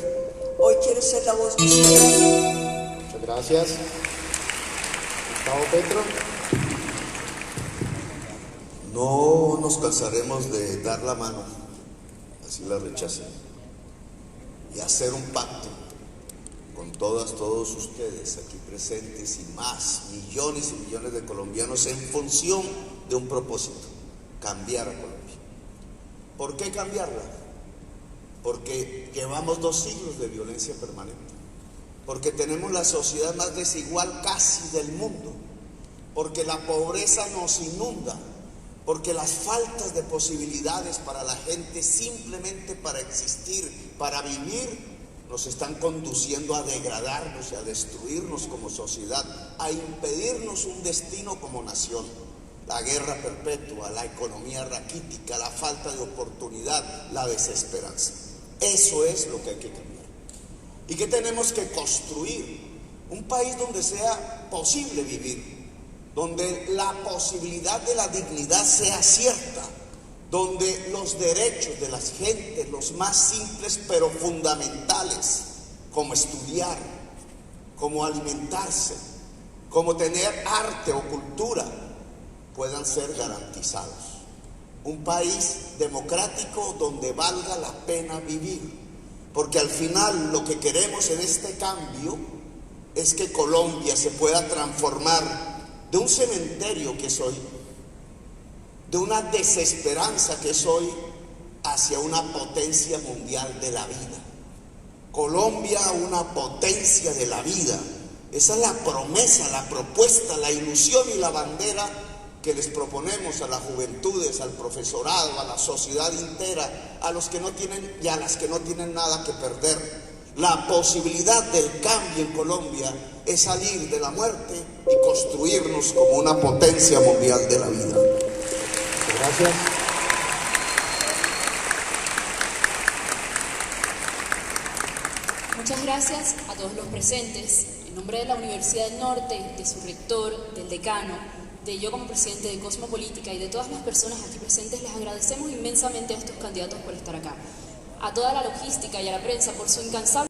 Hoy quiero ser la voz de ustedes. Muchas gracias. Gustavo Petro. No nos cansaremos de dar la mano, así la rechacen, y hacer un pacto con todos ustedes aquí presentes y más, millones y millones de colombianos en función de un propósito: cambiar a Colombia. ¿Por qué cambiarla? Porque llevamos 2 siglos de violencia permanente, porque tenemos la sociedad más desigual casi del mundo, porque la pobreza nos inunda, porque las faltas de posibilidades para la gente simplemente para existir, para vivir, nos están conduciendo a degradarnos y a destruirnos como sociedad, a impedirnos un destino como nación. La guerra perpetua, la economía raquítica, la falta de oportunidad, la desesperanza. Eso es lo que hay que cambiar. ¿Y qué tenemos que construir? Un país donde sea posible vivir, donde la posibilidad de la dignidad sea cierta, donde los derechos de las gentes, los más simples pero fundamentales, como estudiar, como alimentarse, como tener arte o cultura, puedan ser garantizados. Un país democrático donde valga la pena vivir, porque al final lo que queremos en este cambio es que Colombia se pueda transformar de un cementerio que es hoy, de una desesperanza que es hoy, hacia una potencia mundial de la vida. Colombia, una potencia de la vida. Esa es la promesa, la propuesta, la ilusión y la bandera que les proponemos a las juventudes, al profesorado, a la sociedad entera, a los que no tienen y a las que no tienen nada que perder. La posibilidad del cambio en Colombia es salir de la muerte y construirnos como una potencia mundial de la vida. Gracias. Muchas gracias a todos los presentes. En nombre de la Universidad del Norte, de su rector, del decano, de yo como presidente de Cosmopolítica y de todas las personas aquí presentes, les agradecemos inmensamente a estos candidatos por estar acá. A toda la logística y a la prensa por su incansable